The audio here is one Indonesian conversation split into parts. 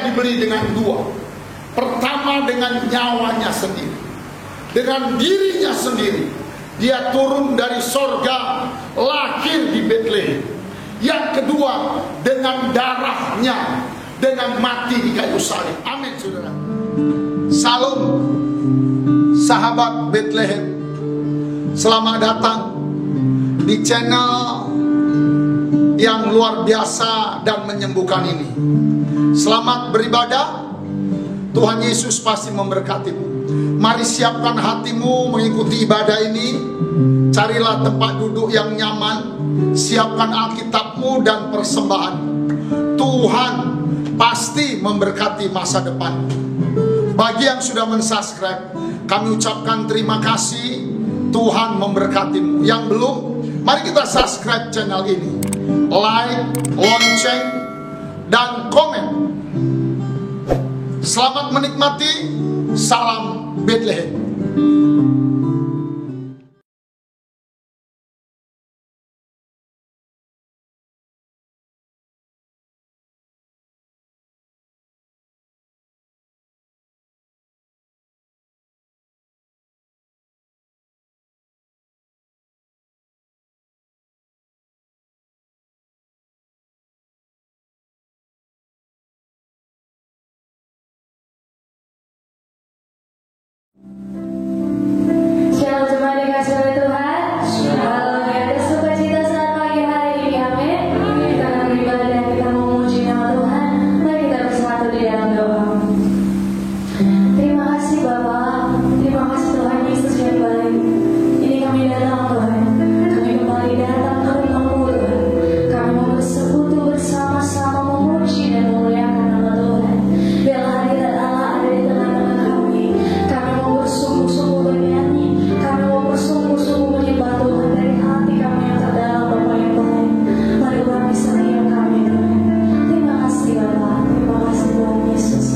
Dia dibeli dengan dua. Pertama dengan nyawanya sendiri, dengan dirinya sendiri. Dia turun dari sorga, lahir di Betlehem. Yang kedua dengan darahnya, dengan mati di kayu salib. Amin, saudara. Salam, sahabat Betlehem. Selamat datang di channel yang luar biasa dan menyembuhkan ini. Selamat beribadah. Tuhan Yesus pasti memberkatimu. Mari siapkan hatimu mengikuti ibadah ini. Carilah tempat duduk yang nyaman. Siapkan Alkitabmu dan persembahan. Tuhan pasti memberkati masa depan. Bagi yang sudah mensubscribe, kami ucapkan terima kasih. Tuhan memberkatimu. Yang belum, mari kita subscribe channel ini. Like, lonceng, dan komen. Selamat menikmati. Salam Betlehem. Shalom jemaat dikasih oleh Tuhan. Shalom. Ada sukacita saat pagi hari ini, amin. Kita akan beribadah, kita memuji nama Tuhan. Mari kita bersatu di dalam doa. Terima kasih Bapa, terima kasih Tuhan Yesus yang baik. Ini kami datang Tuhan, kami kembali datang ke rumah-Mu Tuhan. Kami mau bersekutu bersama-sama memuji dan memuliakan nama Tuhan. Biarlah hadirat Allah ada di tengah-tengah kami. Kami mau bersungguh-sungguh bernyanyi, kami mau bersungguh-sungguh menyembah Tuhan dari hati kami yang terdalam, Bapa yang baik. Mari Tuhan bisa hidup kami Tuhan. Terima kasih Bapa, terima kasih Tuhan Yesus.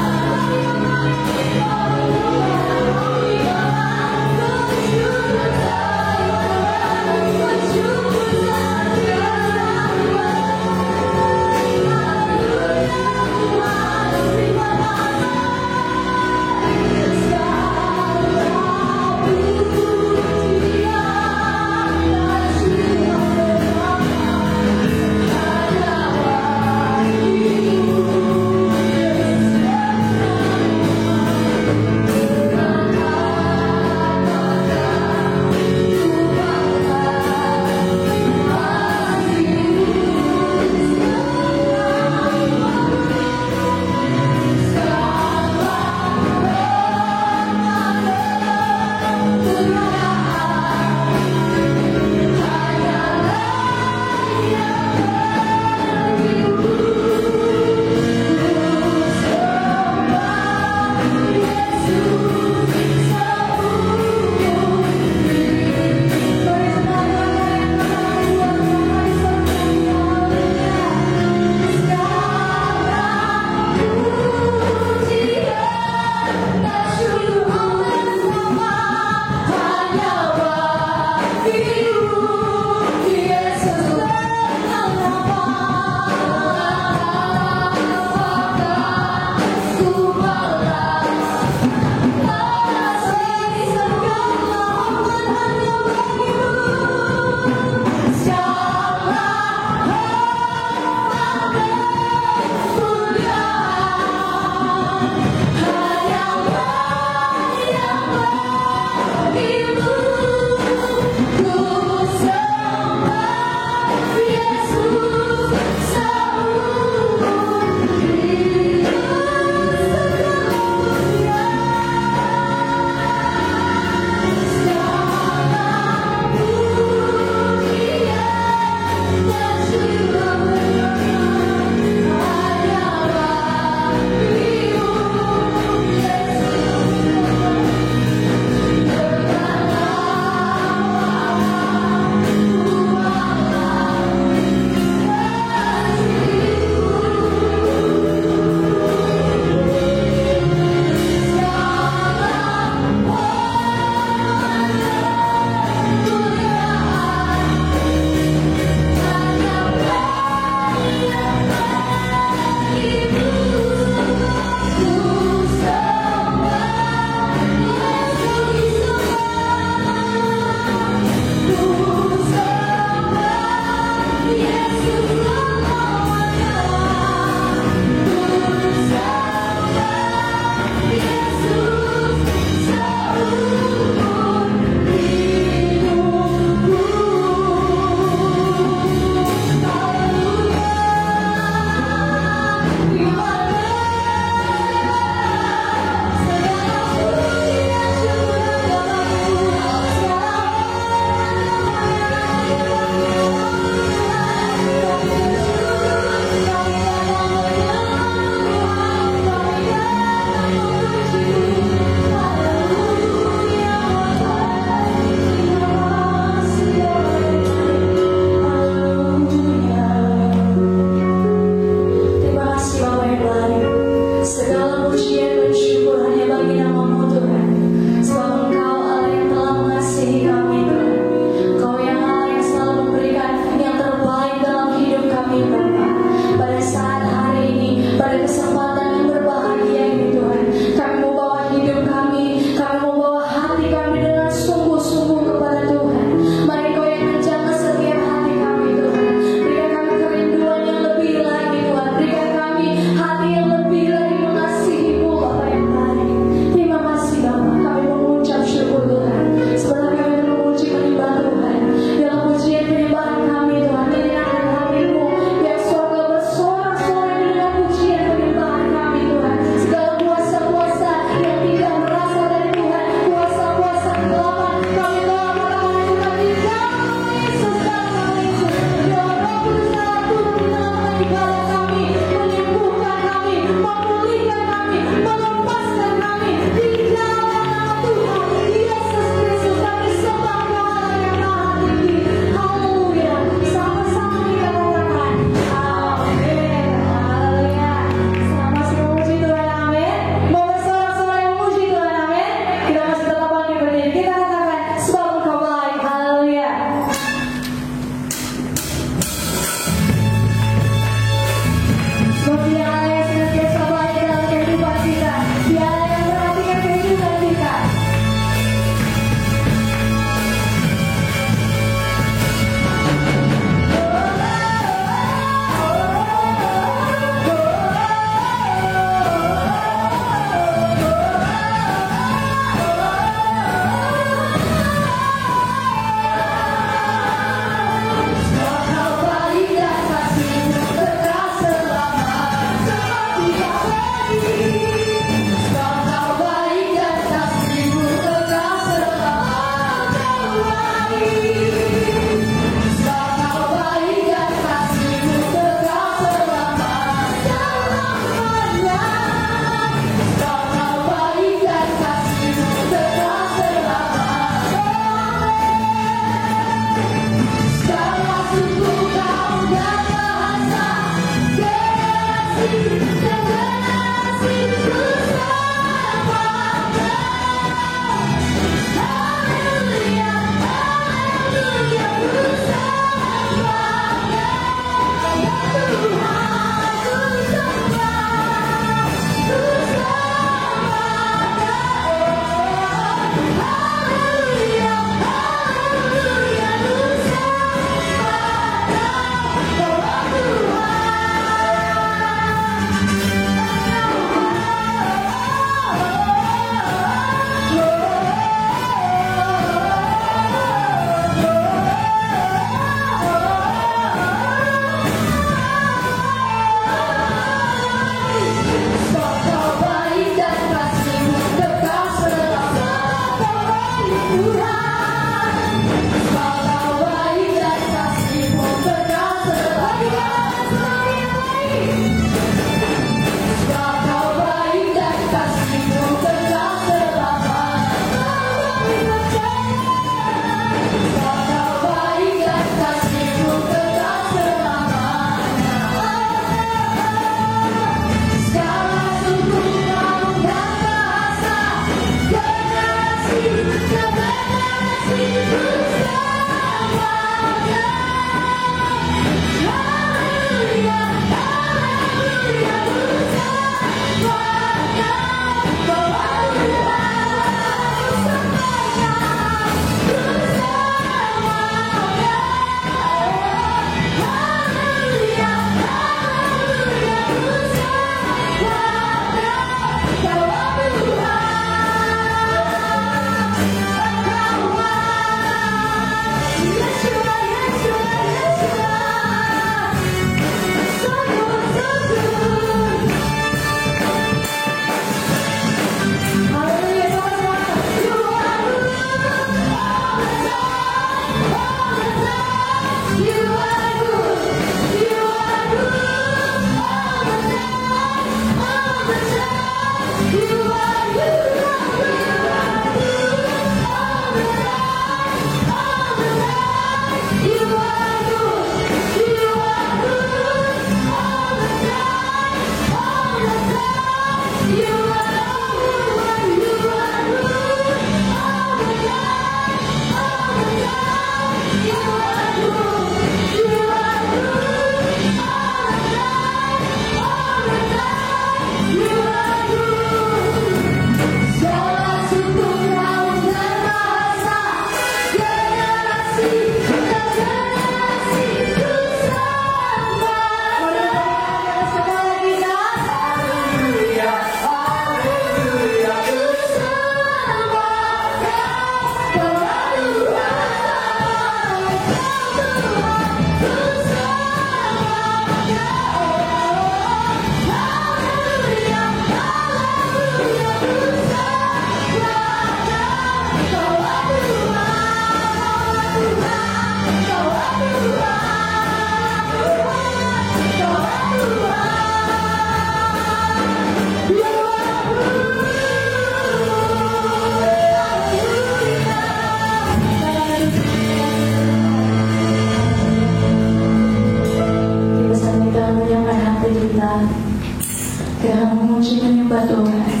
memuji menyembah Tuhan.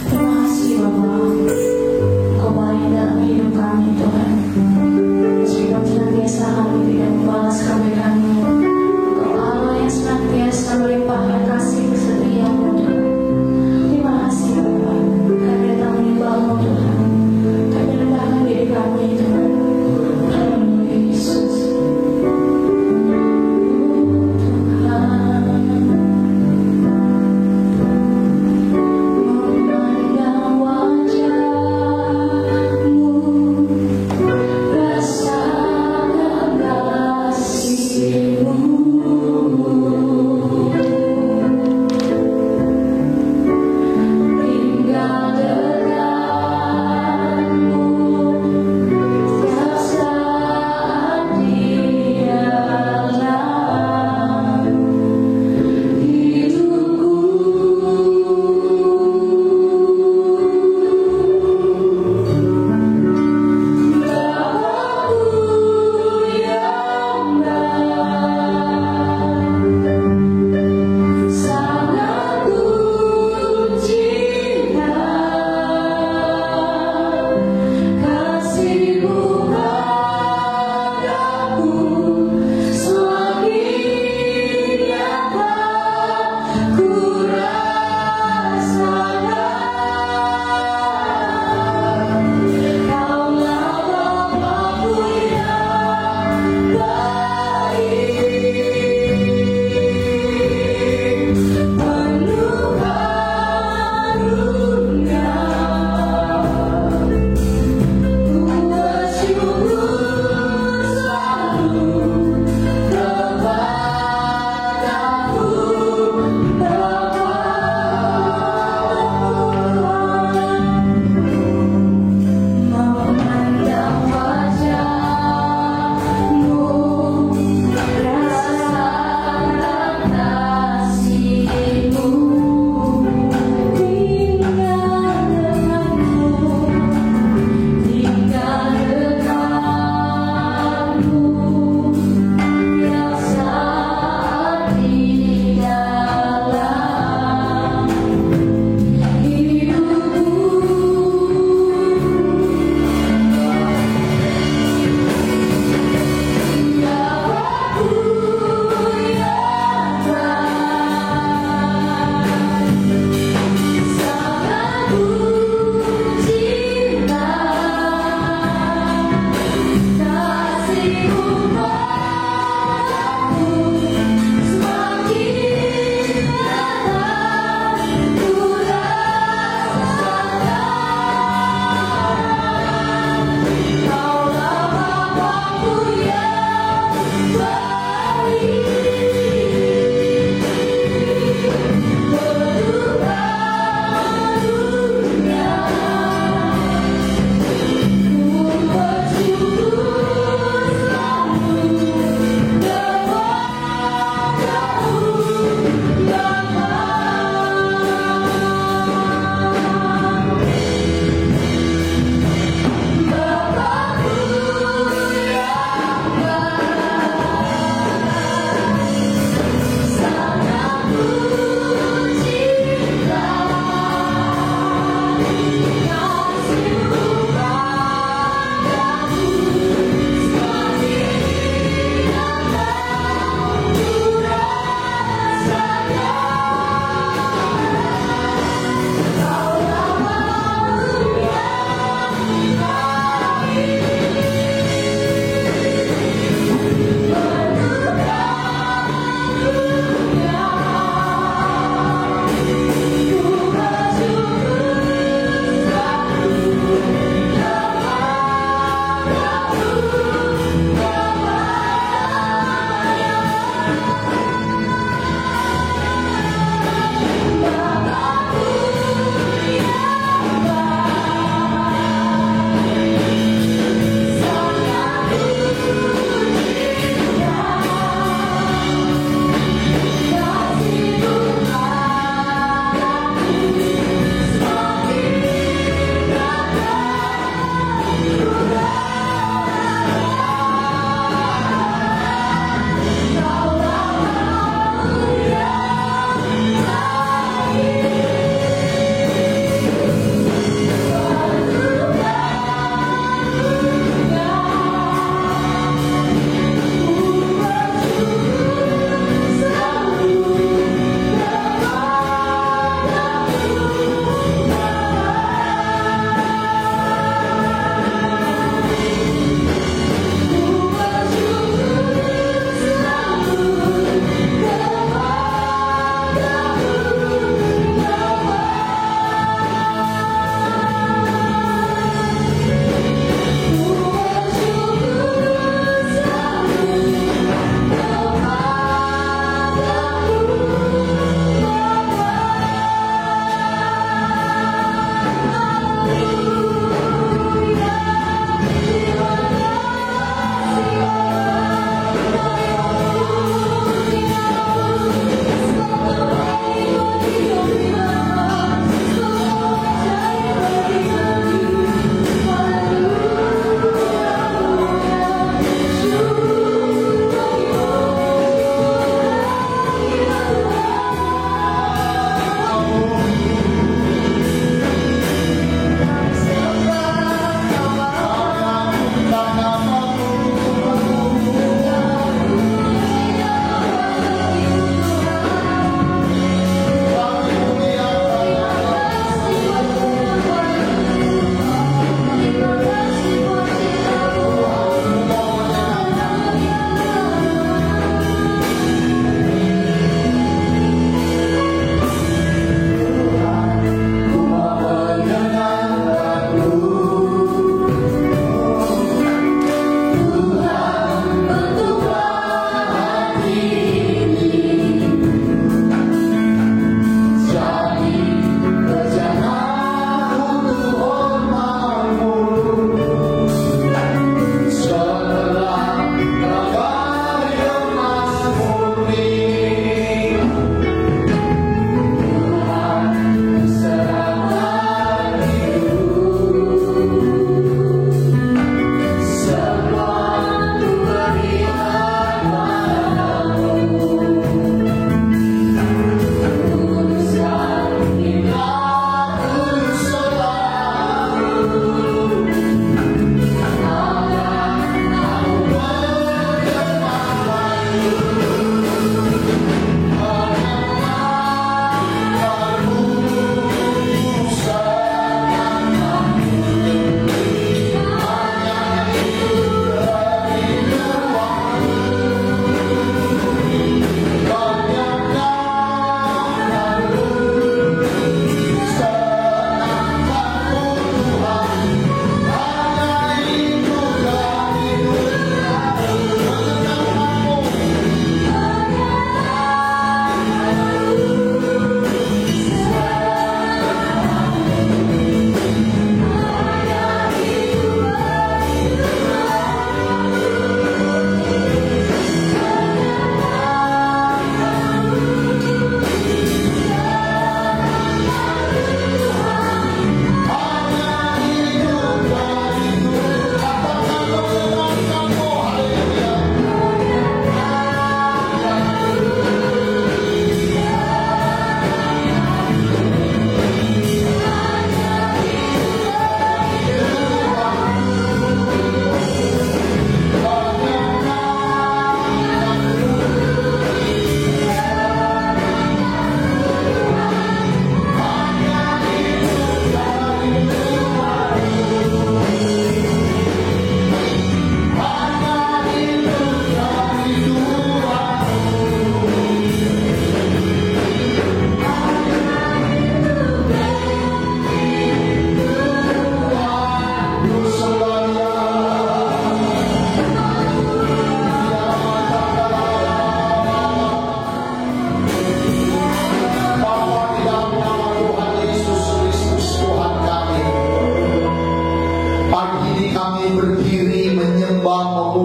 Terima kasih Bapa, Engkau baik dalam hidup kami Tuhan. Meskipun senantiasa kami tidak membalas kebaikan-Mu, Engkau Allah yang senantiasa melimpahkan kasih kesetiaan-Mu Tuhan. Terima kasih Bapa, kami datang menyembah-Mu Tuhan. Kami rendahkan diri kami Tuhan. Haleluya Yesus. Tuhan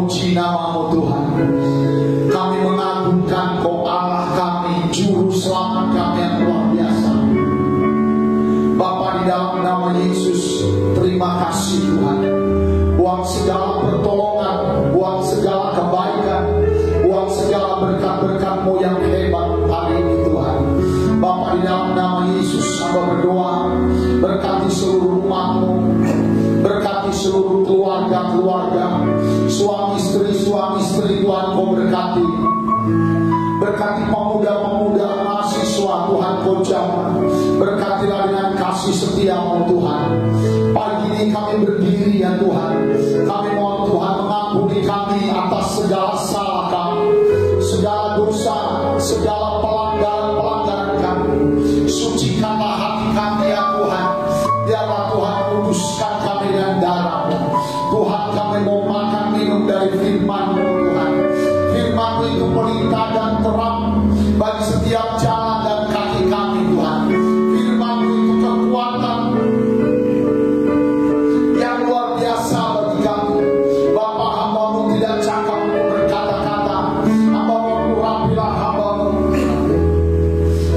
memuji nama-Mu Tuhan. Kami mengagungkan Kau Allah kami, Juru Selamat kami yang luar biasa. Bapa, di dalam nama Yesus, terima kasih Tuhan. Buang segala pertolongan, buang segala kebaikan, buang segala berkat-berkat-Mu yang hebat hari ini Tuhan. Bapa, di dalam nama Yesus, hamba berdoa, berkati seluruh rumah-Mu, berkati seluruh keluarga-keluarga, suami istri Tuhan Kau berkati. Berkati pemuda-pemuda, mahasiswa Tuhan Kau jamah. Berkatilah dengan kasih setia-Mu Tuhan. Pagi ini kami berdiri ya Tuhan. Kami mohon Tuhan mengampuni kami atas segala salah kami, segala dosa, segala pelanggaran kami. Sucikanlah hati kami ya Tuhan. Biarlah Tuhan kuduskan kami dengan darah-Mu. Tuhan, kami mau makan minum dari firman-Mu Tuhan. Firman-Mu itu pelita dan terang bagi setiap jalan dan kaki kami Tuhan. Firman-Mu itu kekuatan yang luar biasa bagi kami. Bapa, hamba-Mu tidak cakap untuk berkata-kata. Hamba-Mu rapilah hamba-Mu.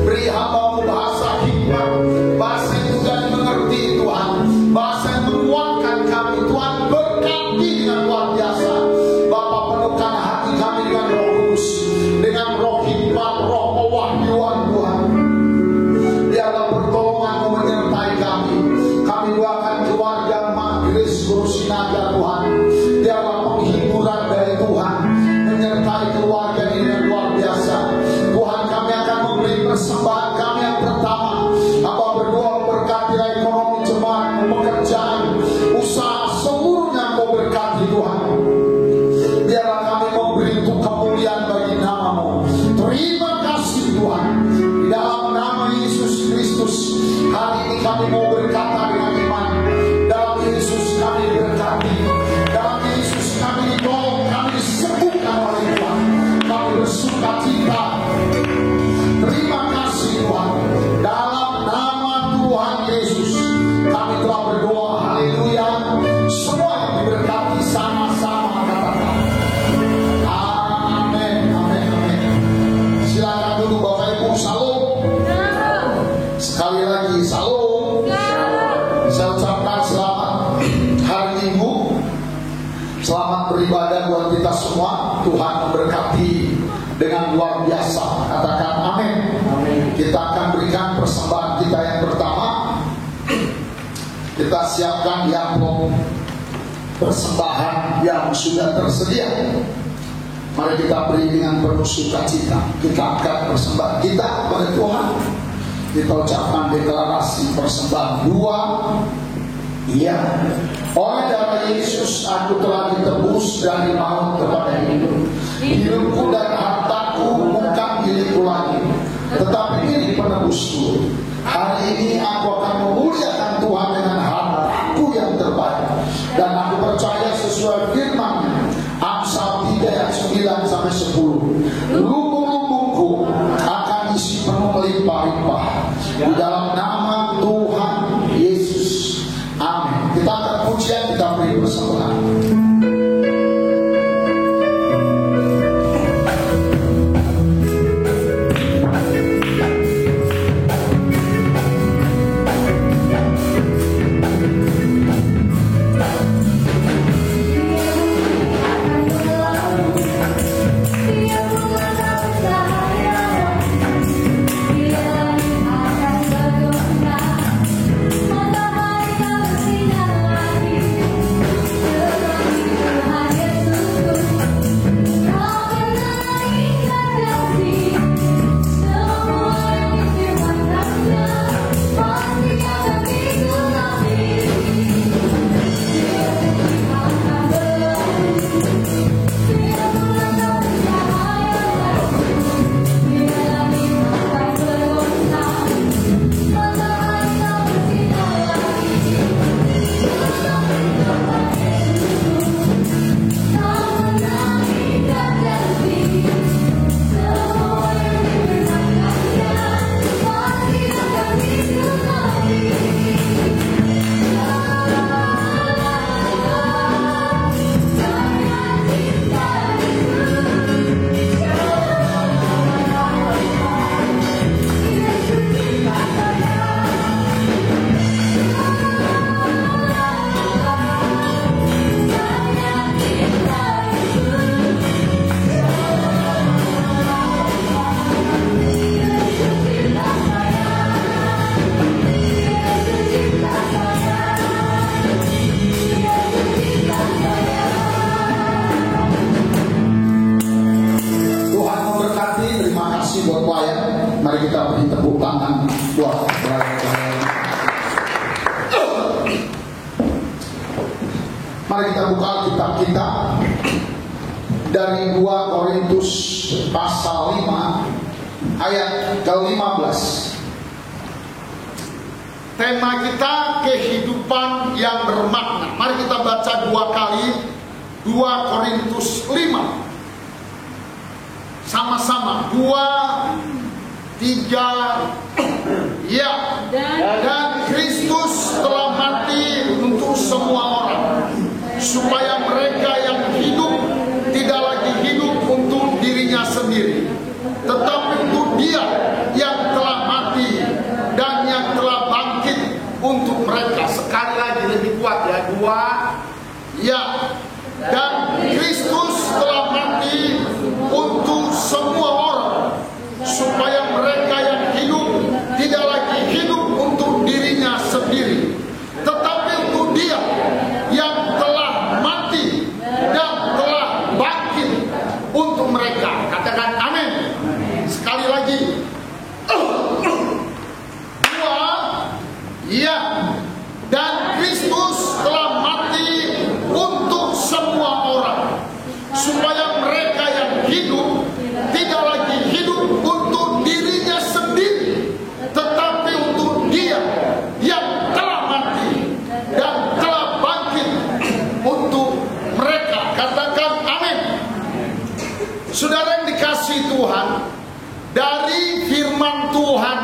Beri hamba-Mu bahasa hikmat, bahasa yang mudah dimengerti Tuhan, bahasa yang menguatkan kami Tuhan. Berkati dengan luar biasa. Bapa, penuhkan hati kami dengan Roh Kudus, dengan roh hikmat, roh pewahyuan Tuhan. Biarlah pertolongan-Mu menyertai kami. Kami doakan keluarga Majelis Guru Sinaga Tuhan. Biarlah penghiburan dari Tuhan menyertai keluarga ini dengan luar biasa. Tuhan, kami akan memberi persembahan kami yang pertama. Hamba berdoa berkatilah ekonomi jemaat, pekerjaan, usaha, seluruhnya Kau berkati Tuhan. Biarlah kami memberi untuk kemuliaan bagi nama-Mu. Terima kasih Tuhan. Di dalam nama Yesus Kristus, hari ini kami mau berkata dengan iman. Dalam Yesus kami berkati. Dalam Yesus kami ditolong, kami disembuhkan oleh Tuhan. Kami bersuka cita. Terima kasih Tuhan. Dalam nama Tuhan Yesus kami telah berdoa. Haleluya. Semua yang diberkati sama-sama katakan amin, amin, amin. Silakan dulu Bapak Ibu. Salam. Sekali lagi salam. Saya ucapkan selamat hari Minggu. Selamat beribadah buat kita semua. Tuhan memberkati dengan luar biasa. Katakan amin. Kita akan berikan persembahan kita yang pertama. Kita siapkan di amplop persembahan yang sudah tersedia. Mari kita beri dengan penuh sukacita. Kita angkat persembahan kita kepada Tuhan. Kita ucapkan deklarasi persembahan 2. Iya, oleh darah Yesus aku telah ditebus dari maut kepada hidup. Hidupku dan hartaku bukan milikku lagi, tetapi ini penebusku. Hari ini aku akan memuliakan Tuhan dengan hartaku yang terbaik. Dan aku percaya sesuai firman Amsal 3 ayat 9-10, lubung-lubungku akan isi penuh melimpah-limpah di dalam nama Tuhan Yesus. Amin. Kita akan pujian, kita beri persembahan. Mari kita beri tepuk tangan buat pelayan. Mari kita buka kitab kita dari 2 Korintus pasal 5 ayat ke-15. Tema kita kehidupan yang bermakna. Mari kita baca 2 kali 2 Korintus 5. Sama-sama 2, 3. Ya, dan Kristus telah mati untuk semua orang, supaya mereka yang hidup tidak lagi hidup untuk dirinya sendiri, tetapi untuk Dia yang telah mati dan yang telah bangkit untuk mereka. Sekali lagi lebih kuat ya, 2. Ya, dan Kristus telah mati untuk semua orang, supaya mereka yang hidup tidak lagi hidup untuk dirinya sendiri, tetapi untuk Dia yang telah mati dan telah bangkit untuk mereka. Katakan amin. Sekali lagi. 2. Ya, dan Kristus telah mati untuk semua orang, supaya mereka yang hidup tidak lagi hidup untuk dirinya sendiri, tetapi untuk Dia yang telah mati dan telah bangkit untuk mereka. Katakan amin. Saudara yang dikasihi Tuhan, dari firman Tuhan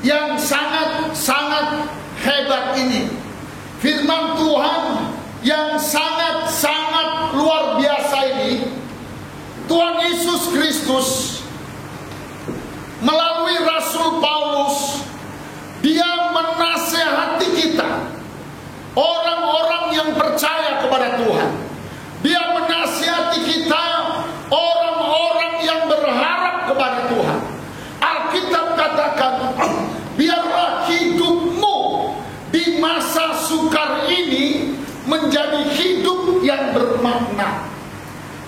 yang sangat-sangat hebat ini, firman Tuhan yang sangat-sangat luar biasa ini, Tuhan Yesus Kristus melalui Rasul Paulus, Dia menasehati kita, orang-orang yang percaya kepada Tuhan. Dia menasihati kita, orang-orang yang berharap kepada Tuhan. Alkitab katakan, biarlah hidupmu di masa sukar ini menjadi hidup yang bermakna. bermakna,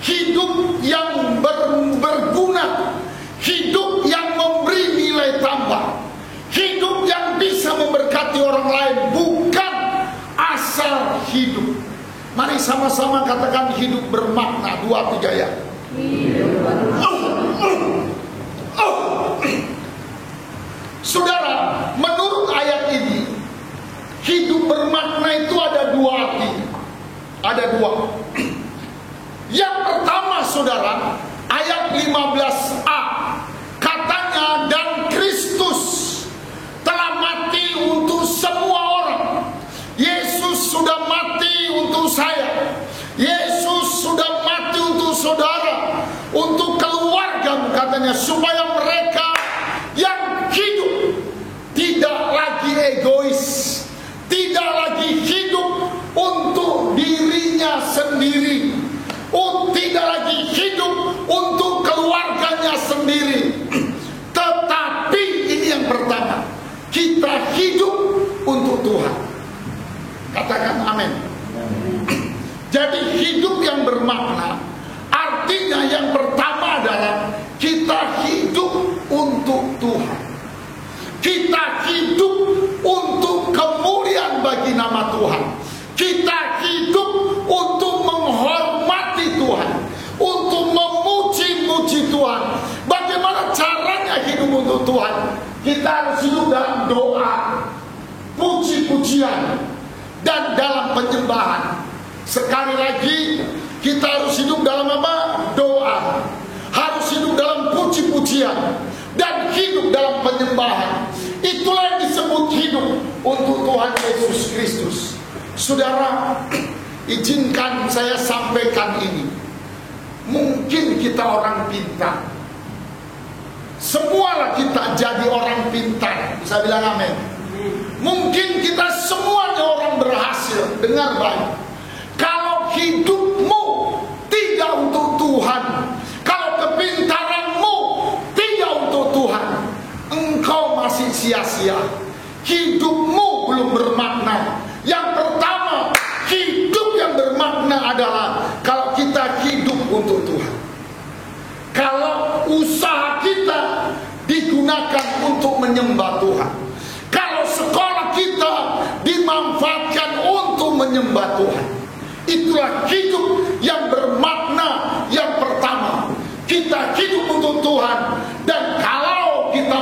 hidup yang berguna, hidup yang memberi nilai tambah, hidup yang bisa memberkati orang lain, bukan asal hidup. Mari sama-sama katakan hidup bermakna. 2, 3 ya. Saudara, menurut ayat ini, hidup bermakna itu ada 2 arti. Ada 2. Yang pertama, saudara, ayat 15a, katanya, dan Kristus telah mati untuk semua orang. Yesus sudah mati untuk saya. Yesus sudah mati untuk saudara, untuk keluarga, katanya, supaya mereka yang hidup tidak lagi egois, tidak lagi hidup untuk dirinya sendiri, tidak lagi hidup untuk keluarganya sendiri, tetapi ini yang pertama, kita hidup untuk Tuhan. Katakan amin. Jadi hidup yang bermakna artinya yang pertama adalah kita hidup untuk Tuhan. Kita hidup untuk kemuliaan bagi nama Tuhan. Kita hidup untuk menghormati Tuhan, untuk memuji-muji Tuhan. Bagaimana caranya hidup untuk Tuhan? Kita harus hidup dalam doa, puji-pujian, dan dalam penyembahan. Sekali lagi, kita harus hidup dalam apa? Doa. Harus hidup dalam puji-pujian dan hidup dalam penyembahan. Itulah yang disebut hidup untuk Tuhan Yesus Kristus. Saudara, izinkan saya sampaikan ini. Mungkin kita orang pintar. Semualah kita jadi orang pintar. Bisa bilang amin. Mungkin kita semuanya orang berhasil. Dengar baik. Kalau hidupmu tidak untuk Tuhan, kalau kepintaranmu tidak untuk Tuhan, engkau masih sia-sia. Hidupmu belum bermakna. Yang pertama, hidup yang bermakna adalah kalau kita hidup untuk Tuhan. Kalau usaha kita digunakan untuk menyembah Tuhan. Kalau sekolah kita dimanfaatkan untuk menyembah Tuhan. Itulah hidup yang bermakna yang pertama. Kita hidup untuk Tuhan. Dan kalau kita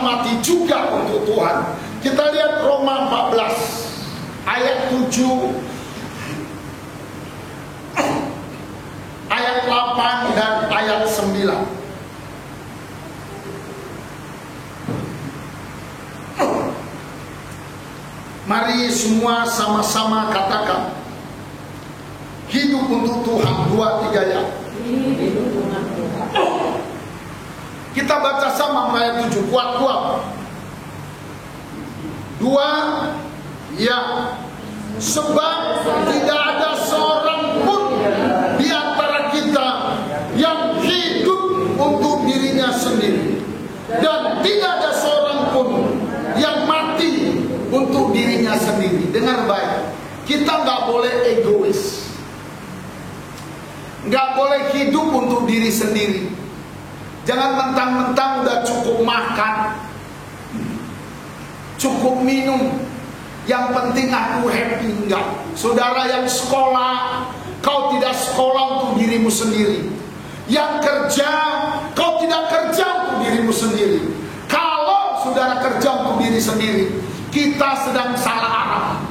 mati juga untuk Tuhan. Kita lihat Roma 14 ayat 7, ayat 8 dan ayat 9. Mari semua sama-sama katakan hidup untuk Tuhan. 2, 3 ya. Kita baca sama ayat 7. Kuat-kuat. 2 ya. Sebab tidak ada seorang pun di antara kita yang hidup untuk dirinya sendiri, dan tidak ada seorang pun yang mati untuk dirinya sendiri. Dengar baik, kita nggak boleh egois, nggak boleh hidup untuk diri sendiri. Jangan mentang-mentang udah cukup makan, cukup minum, yang penting aku happy. Enggak. Saudara yang sekolah, kau tidak sekolah untuk dirimu sendiri. Yang kerja, kau tidak kerja untuk dirimu sendiri. Kalau saudara kerja untuk diri sendiri, kita sedang salah arah.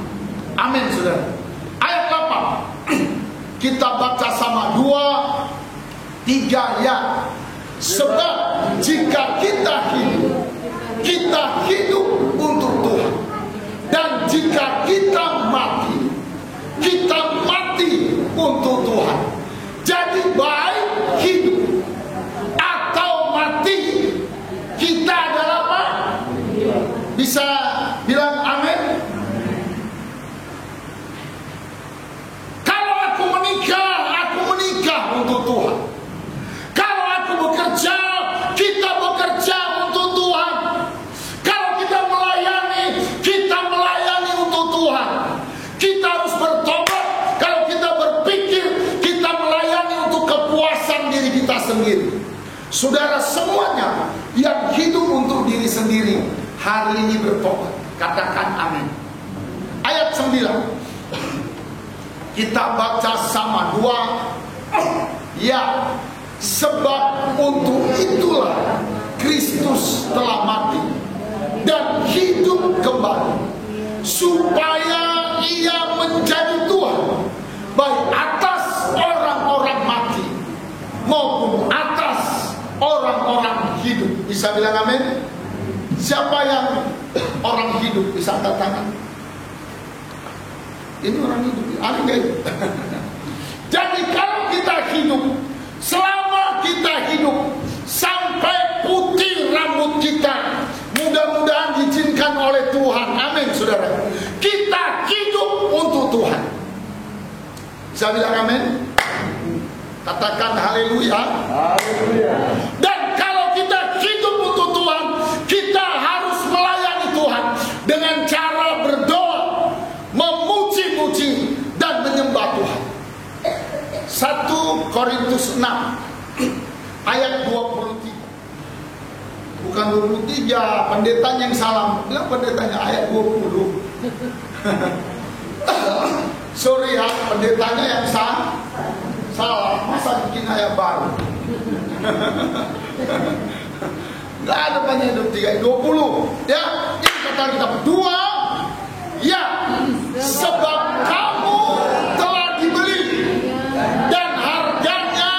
Amin, saudara. Ayat 8 kita baca sama. 2, 3 ya. Sebab jika kita hidup untuk Tuhan, dan jika kita mati untuk Tuhan. Jadi baik hidup atau mati, kita adalah apa? Bisa bilang amin? Kalau aku menikah untuk Tuhan. Kalau aku bekerja, kita bekerja untuk Tuhan. Kalau kita melayani untuk Tuhan. sendiri. Saudara semuanya yang hidup untuk diri sendiri hari ini bertobat. Katakan amin. Ayat 9 kita baca sama dua. Ya, sebab untuk itulah Kristus telah mati dan hidup kembali, supaya ia menjadi Tuhan baik atas orang-orang mati maupun atas orang-orang hidup. Bisa bilang amin? Siapa yang orang hidup? Bisa angkat tangan. Ini orang hidup. Ada nggak itu? Jadi kalau kita hidup, selama kita hidup sampai putih rambut kita, mudah-mudahan diizinkan oleh Tuhan. Amin, saudara. Kita hidup untuk Tuhan. Bisa bilang amin? Katakan haleluya. Haleluya. Dan kalau kita hidup untuk Tuhan, kita harus melayani Tuhan dengan cara berdoa, memuji-muji dan menyembah Tuhan. 1 Korintus 6 ayat 23. Bukan 23, pendetanya yang salah. Bilang pendetanya ayat 20. Sorry ya, pendetanya yang salah. Masa bikin ayat baru? Gak ada banyak hidup 3, 20. Ya, ini kata kita berdua. Ya, sebab kamu telah dibeli dan harganya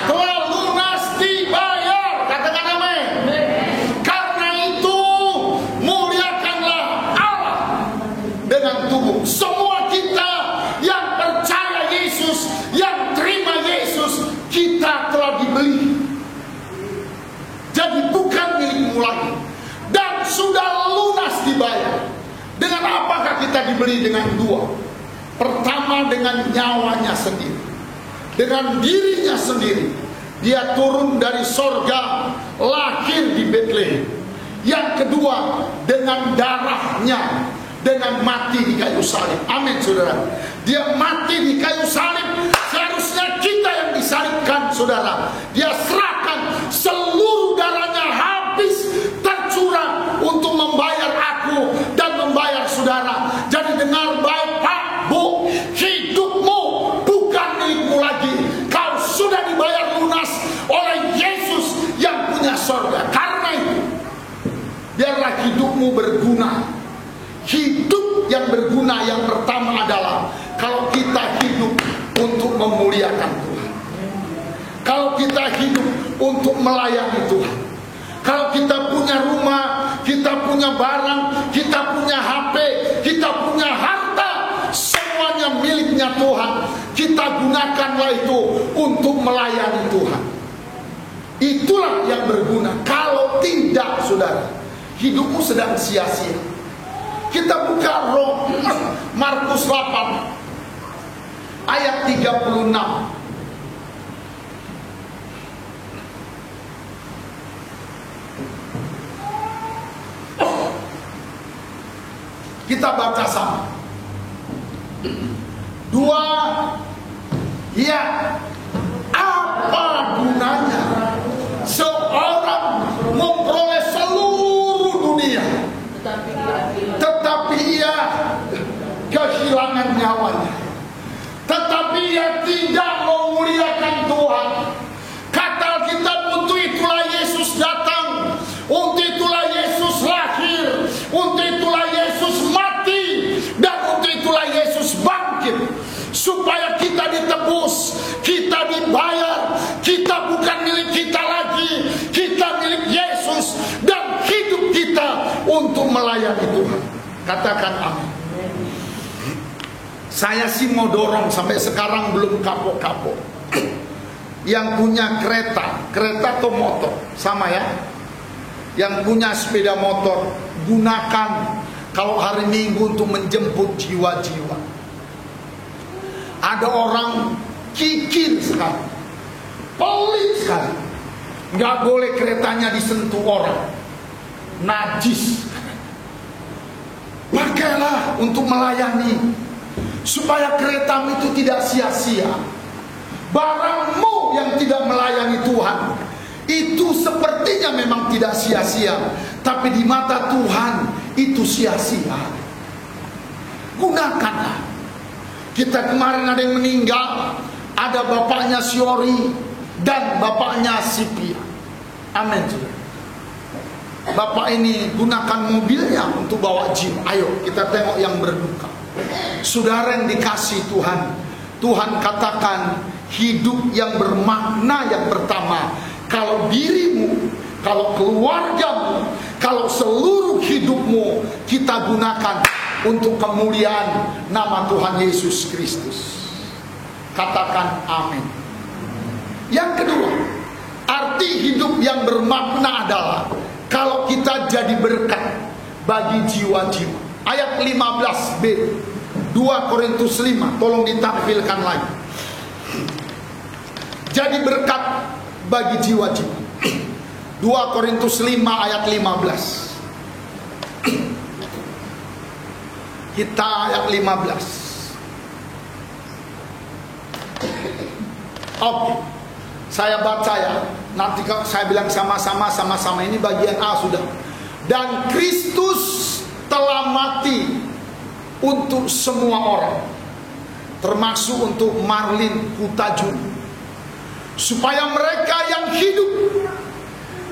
telah lunas dibayar. Katakan amin. Karena itu muliakanlah Allah dengan tubuh. Semua kita yang percaya Yesus, yang terima Yesus, kita telah dibeli. Jadi bukan milikmu lagi dan sudah lunas dibayar. Dengan apakah kita dibeli? Dengan dua. Pertama, dengan nyawanya sendiri, dengan dirinya sendiri. Dia turun dari sorga, lahir di Betlehem. Yang kedua, dengan darahnya, dengan mati di kayu salib. Amin, saudara. Dia mati di kayu salib. Seharusnya kita yang disalibkan, saudara. Dia serahkan seluruh darahnya, habis tercurah untuk membayar aku dan membayar saudara. Jadi dengar baik Pak, Bu, hidupmu bukan milikmu lagi. Kau sudah dibayar lunas oleh Yesus yang punya sorga. Karena itu, biarlah hidupmu berguna. Hidup yang berguna yang pertama adalah kalau kita hidup untuk memuliakan Tuhan, kalau kita hidup untuk melayani Tuhan, kalau kita punya rumah, kita punya barang, kita punya HP, kita punya harta, semuanya miliknya Tuhan. Kita gunakanlah itu untuk melayani Tuhan. Itulah yang berguna. Kalau tidak, saudara, hidupmu sedang sia-sia. Kita buka Markus 8 ayat 36. Kita baca sama. 2. Ya, apa gunanya seorang memperoleh seluruh dunia, tetapi ia kehilangan nyawanya, tetapi ia tidak memuliakan Tuhan. Kata Alkitab, untuk itulah Yesus datang, untuk itulah Yesus lahir, untuk itulah Yesus mati, dan untuk itulah Yesus bangkit, supaya kita ditebus, kita dibayar. Kita bukan milik kita lagi, kita milik Yesus, dan hidup kita untuk melayani Tuhan. Katakan amin. Saya sih mau dorong, sampai sekarang belum kapok-kapok. Yang punya kereta atau motor, sama ya. Yang punya sepeda motor, gunakan kalau hari Minggu untuk menjemput jiwa-jiwa. Ada orang kikir sekali, pelit sekali, nggak boleh keretanya disentuh orang, najis. Pakailah untuk melayani, supaya keretamu itu tidak sia-sia. Barangmu yang tidak melayani Tuhan, itu sepertinya memang tidak sia-sia, tapi di mata Tuhan itu sia-sia. Gunakanlah. Kita kemarin ada yang meninggal, ada bapaknya Siori dan bapaknya Sipia. Amin. Bapak ini gunakan mobilnya untuk bawa jiwa. Ayo kita tengok yang berduka. Saudara yang dikasih Tuhan, Tuhan katakan hidup yang bermakna yang pertama, kalau dirimu, kalau keluargamu, kalau seluruh hidupmu kita gunakan untuk kemuliaan nama Tuhan Yesus Kristus. Katakan amin. Yang kedua, arti hidup yang bermakna adalah kalau kita jadi berkat bagi jiwa-jiwa. Ayat 15b 2 Korintus 5, tolong ditampilkan lagi. Jadi berkat bagi jiwa-jiwa. 2 Korintus 5 ayat 15. Kita ayat 15. Oke, saya baca ya. Nanti kalau saya bilang sama-sama ini bagian A sudah. Dan Kristus telah mati untuk semua orang, termasuk untuk Marlin Hutajun, supaya mereka yang hidup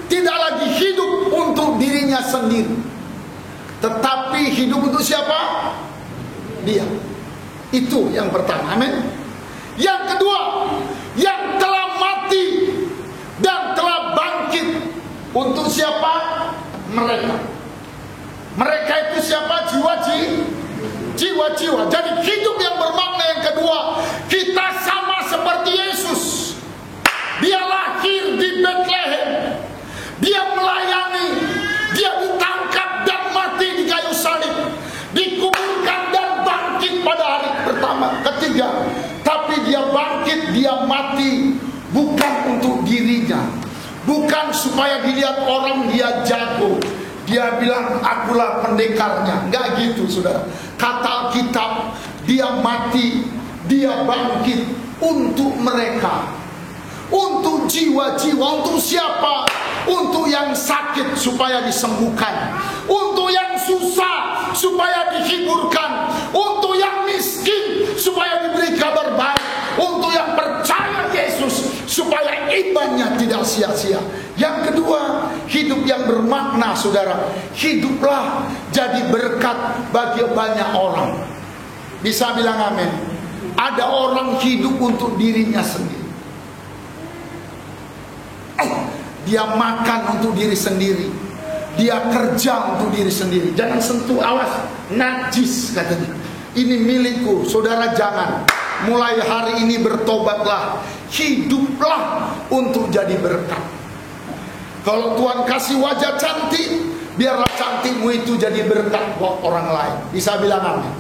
tidak lagi hidup untuk dirinya sendiri, tetapi hidup untuk siapa? Dia. Itu yang pertama. Amin. Yang kedua, yang telah mati dan telah bangkit untuk siapa? Mereka. Mereka itu siapa? Jiwa-jiwa. Jadi hidup yang bermakna yang kedua, kita sama seperti Yesus. Dia lahir di Bethlehem, dia melayani, dia ditangkap dan mati di kayu salib, dikuburkan dan bangkit pada hari pertama, ketiga. Tapi dia bangkit, dia mati bukan untuk dirinya, bukan supaya dilihat orang dia jago. Dia bilang akulah pendekarnya. Enggak gitu saudara. Kata Alkitab, dia mati, dia bangkit untuk mereka, untuk jiwa-jiwa. Untuk siapa? Untuk yang sakit supaya disembuhkan, untuk yang susah supaya dihiburkan, untuk yang miskin supaya diberi kabar baik, untuk yang percaya Yesus supaya imannya tidak sia-sia. Yang kedua, hidup yang bermakna saudara. Hiduplah jadi berkat bagi banyak orang. Bisa bilang amin. Ada orang hidup untuk dirinya sendiri. Dia makan untuk diri sendiri, dia kerja untuk diri sendiri. Jangan sentuh, awas, najis katanya. Ini milikku. Saudara jangan. Mulai hari ini bertobatlah, hiduplah untuk jadi berkat. Kalau Tuhan kasih wajah cantik, biarlah cantikmu itu jadi berkat buat orang lain. Bisa bilang amin.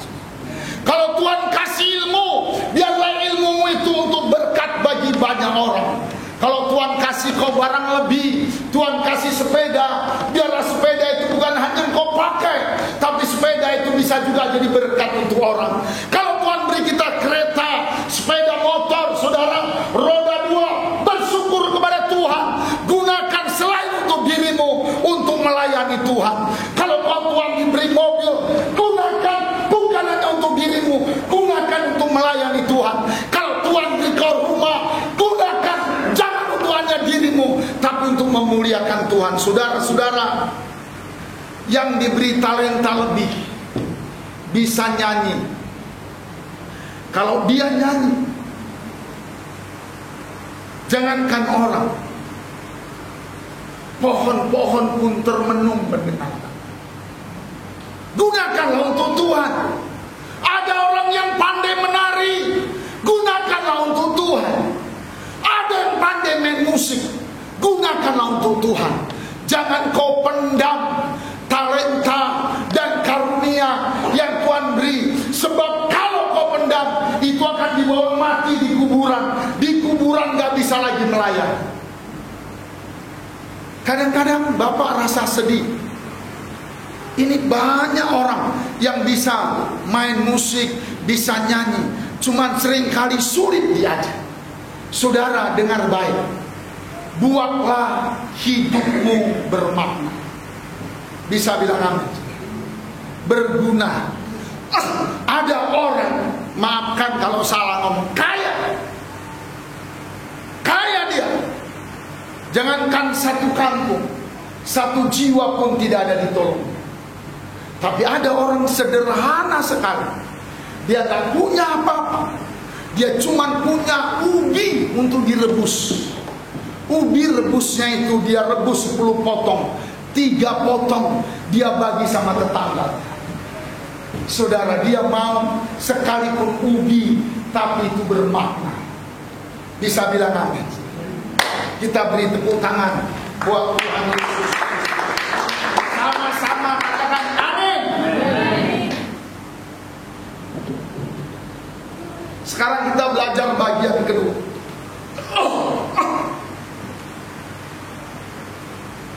Kalau Tuhan kasih ilmu, biarlah ilmumu itu untuk berkat bagi banyak orang. Kalau Tuhan kasih kau barang lebih, Tuhan kasih sepeda, biarlah sepeda itu bukan hanya kau pakai, tapi sepeda itu bisa juga jadi berkat untuk orang. Kalau Tuhan beri kita kereta, sepeda motor, saudara, roda 2, bersyukur kepada Tuhan. Gunakan selain untuk dirimu, untuk melayani Tuhan. Kalau Tuhan diberi mobil, gunakan bukan hanya untuk dirimu, gunakan untuk melayani Tuhan. Kalau Tuhan beri kau rumah, gunakan jangan untuk hanya dirimu, tapi untuk memuliakan Tuhan. Saudara-saudara yang diberi talenta lebih, bisa nyanyi. Kalau dia nyanyi, jangankan orang, pohon-pohon pun termenung mendengarkan. Gunakanlah untuk Tuhan. Ada orang yang pandai menari, gunakanlah untuk Tuhan. Ada yang pandai main musik, gunakanlah untuk Tuhan. Jangan kau pendam talenta dan karunia yang Tuhan beri. Sebab kalau kau pendam, itu akan dibawa mati di kuburan. Di kuburan gak bisa lagi melayani. Kadang-kadang Bapak rasa sedih. Ini banyak orang yang bisa main musik, bisa nyanyi, cuman seringkali sulit diajak. Saudara dengar baik, buatlah hidupmu bermakna. Bisa bilang amin. Berguna. Ada orang, maafkan kalau salah ngomong, kaya dia. Jangankan satu kampung, satu jiwa pun tidak ada ditolong. Tapi ada orang sederhana sekali, dia tak punya apa-apa, dia cuma punya ubi untuk direbus. Ubi rebusnya itu dia rebus 10 potong, 3 potong dia bagi sama tetangga. Saudara, dia mau sekalipun ubi, tapi itu bermakna. Bisa bilang amin. Kita beri tepuk tangan buat Tuhan Yesus. Sama-sama katakan amin. Sekarang kita belajar bagian kedua.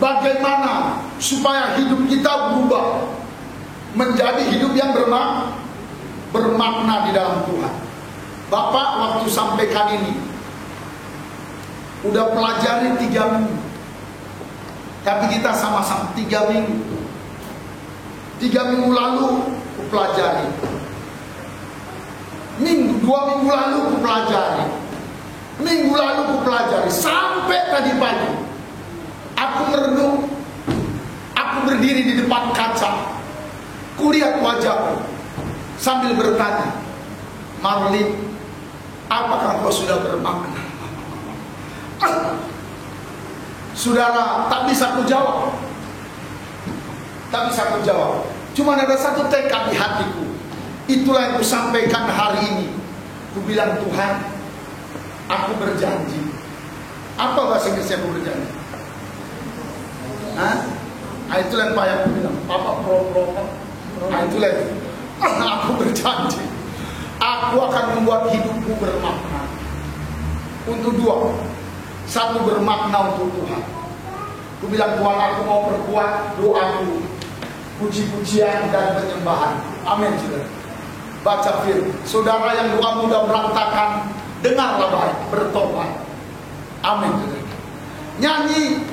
Bagaimana supaya hidup kita berubah menjadi hidup yang bermakna di dalam Tuhan. Bapak waktu sampaikan ini udah pelajari 3 minggu. Tapi kita sama-sama 3 minggu. 3 minggu lalu aku pelajari. 2 minggu lalu aku pelajari. Minggu lalu aku pelajari. Sampai tadi pagi aku merenung. Aku berdiri di depan kaca. Kulihat wajahku sambil bertanya, Marlin, apakah kau sudah bermakna? Saudara, tak bisa ku jawab. Tak bisa ku jawab. Cuma ada satu tekad di hatiku. Itulah yang ku sampaikan hari ini. Ku bilang, Tuhan, aku berjanji. Apa bahasa Inggrisnya aku berjanji? Hah? Nah, itulah yang Pak aku bilang, Papa pro. Nah, itulah itu. Aku berjanji, aku akan membuat hidupku bermakna. Untuk 2. 1 bermakna untuk Tuhan. Aku bilang, Tuhan, aku mau perkuat doaku, puji-pujian dan penyembahan. Amin, saudara. Baca firman. Saudara yang doa mudah berantakan, dengarlah baik, bertobat. Amin, saudara. Nyanyi,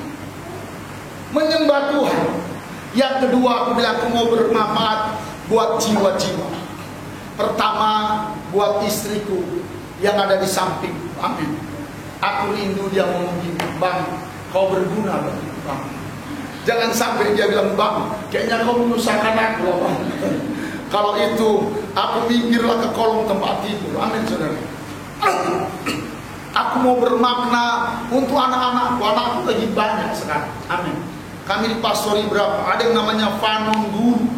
menyembah Tuhan. Yang kedua, aku bilang, aku mau bermanfaat buat jiwa-jiwa. Pertama, buat istriku yang ada di samping. Amin. Aku rindu dia ngomong gini, Bang, kau berguna bagi Bang. Jangan sampai dia bilang, Bang, kayaknya kau menyusahkan aku, Bang. Kalau itu, aku minggirlah ke kolong tempat tidur. Amin, saudara. Aku mau bermakna untuk anak-anakku. Anakku lagi banyak sekarang. Amin. Kami dipastori berapa? Ada yang namanya Fanon Guru,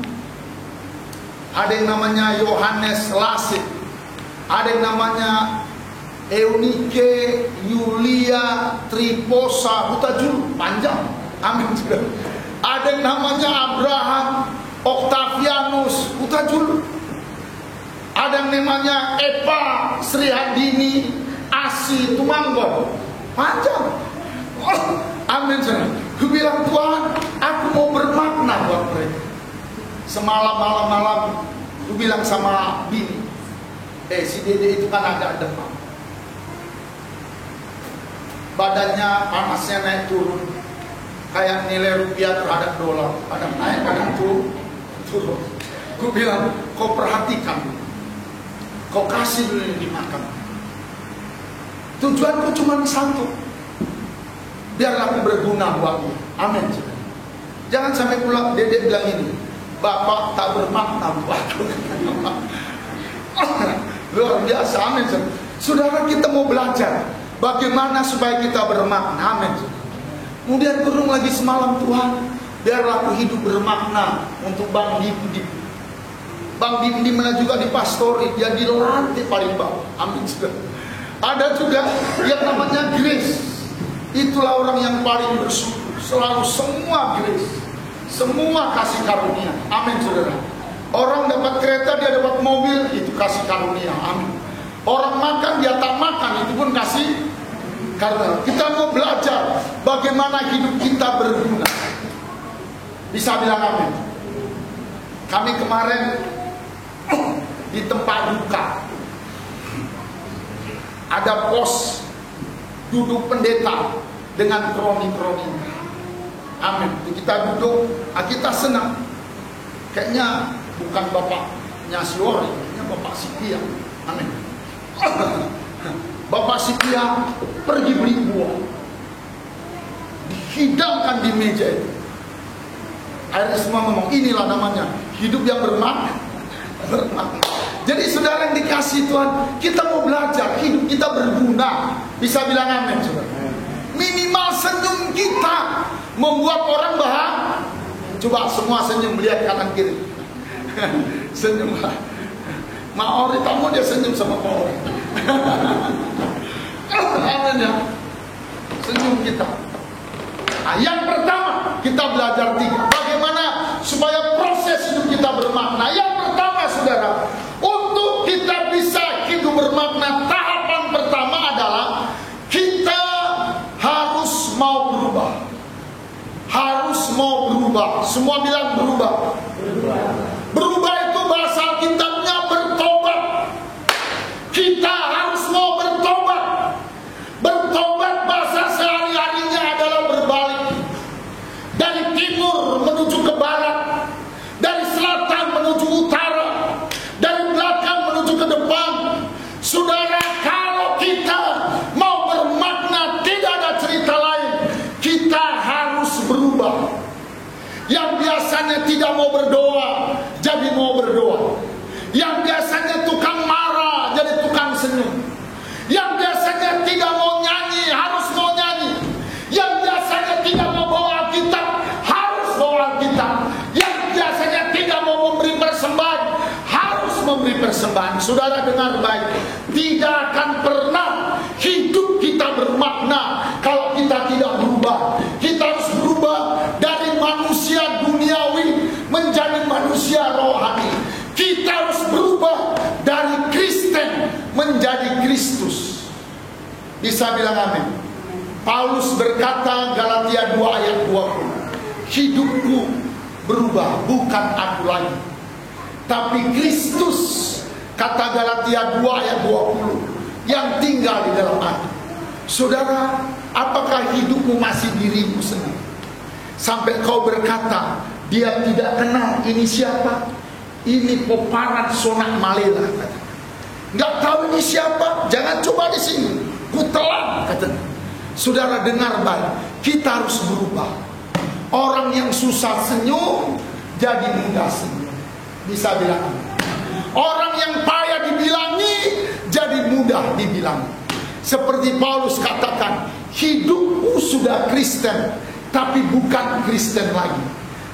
ada yang namanya Yohanes Lasit, ada yang namanya Eunike Yulia Triposa Hutajulu, panjang. Amin. Ada yang namanya Abraham Octavianus Hutajulu, ada yang namanya Epa Srihandini Asi Tumanggon, panjang. Amin. Aku bilang, Tuhan, aku mau bermakna buat mereka. Semalam malam aku bilang sama bini, si Dede itu kan agak demam, badannya panasnya naik turun, kayak nilai rupiah terhadap dolar, kadang naik kadang turun. Aku bilang, kau perhatikan, kau kasih dulu yang dimakan. Tujuanku cuma 1, biarlah aku berguna buatmu. Amin. Jangan sampai pulang Dede bilang ini, Bapak tak bermakna buatku. Luar biasa. Amin. Saudara, kita mau belajar bagaimana supaya kita bermakna. Amin. Kemudian turun lagi semalam, Tuhan, biarlah aku hidup bermakna untuk Bang Dimdim. Bang Dimdim juga dipastori, dia di lantai paling bawah. Amin. Ada juga yang namanya Grace. Itulah orang yang paling bersyukur. Selalu semua grace, semua kasih karunia. Amin, saudara. Orang dapat kereta, dia dapat mobil, itu kasih karunia. Amin. Orang makan, dia tak makan, itu pun kasih karunia. Kita mau belajar bagaimana hidup kita berguna. Bisa bilang amin. Kami kemarin di tempat duka ada pos duduk pendeta dengan kroni-kroni. Amin. Kita duduk, kita senang. Kayaknya bukan bapaknya si Ori, kayaknya bapak Sitia. Amin. Bapak Sitia pergi beli buah, dihidangkan di meja itu. Akhirnya semua ngomong, inilah namanya hidup yang bermakna. Jadi saudara yang dikasih Tuhan, kita mau belajar, hidup kita berguna. Bisa bilang amin, saudara. Minimal senyum kita membuat orang bahagia. Coba semua senyum, lihat kanan kiri. Senyum. Maori kamu dia senyum sama Maori. Amin ya. Senyum kita. Nah, yang pertama kita belajar 3. Bagaimana supaya proses hidup kita bermakna. Yang pertama saudara, untuk kita bisa hidup bermakna, tahapan pertama adalah kita harus mau berubah. Harus mau berubah. Semua bilang berubah. Berubah itu bahasa Alkitabnya bertobat. Kita harus mau bertobat. Bertobat bahasa sehari-harinya adalah berbalik. Dari timur menuju ke barat, dari selatan menuju utara, dari belakang menuju ke depan. Saudara, kalau kita mau bermakna, tidak ada cerita lain. Kita harus berubah. Yang biasanya tidak mau berdoa, jadi mau berdoa. Yang biasanya tukang marah, jadi tukang senyum. Yang biasanya tidak mau nyanyi, harus mau nyanyi. Yang biasanya tidak mau bawa Alkitab, harus bawa Alkitab. Yang biasanya tidak mau memberi persembahan, harus memberi persembahan. Saudara dengar baik, tidak akan pernah hidup kita bermakna kalau kita tidak berubah. Kita harus berubah dari manusia duniawi menjadi manusia rohani. Kita harus berubah dari Kristen menjadi Kristus. Bisa bilang amin. Paulus berkata Galatia 2 ayat 20, hidupku berubah, bukan aku lagi, tapi Kristus, kata Galatia 2 ayat 20, yang tinggal di dalam aku. Saudara, apakah hidupmu masih dirimu sendiri? Sampai kau berkata, dia tidak kenal ini siapa? Ini peparat Sonak Malela, kata. Nggak tahu ini siapa? Jangan coba di sini. Kutelan, kata. Saudara dengar baik, kita harus berubah. Orang yang susah senyum jadi mudah senyum. Bisa bilang. Orang yang payah dibilangi jadi mudah dibilangi. Seperti Paulus katakan, hidupku sudah Kristen, tapi bukan Kristen lagi,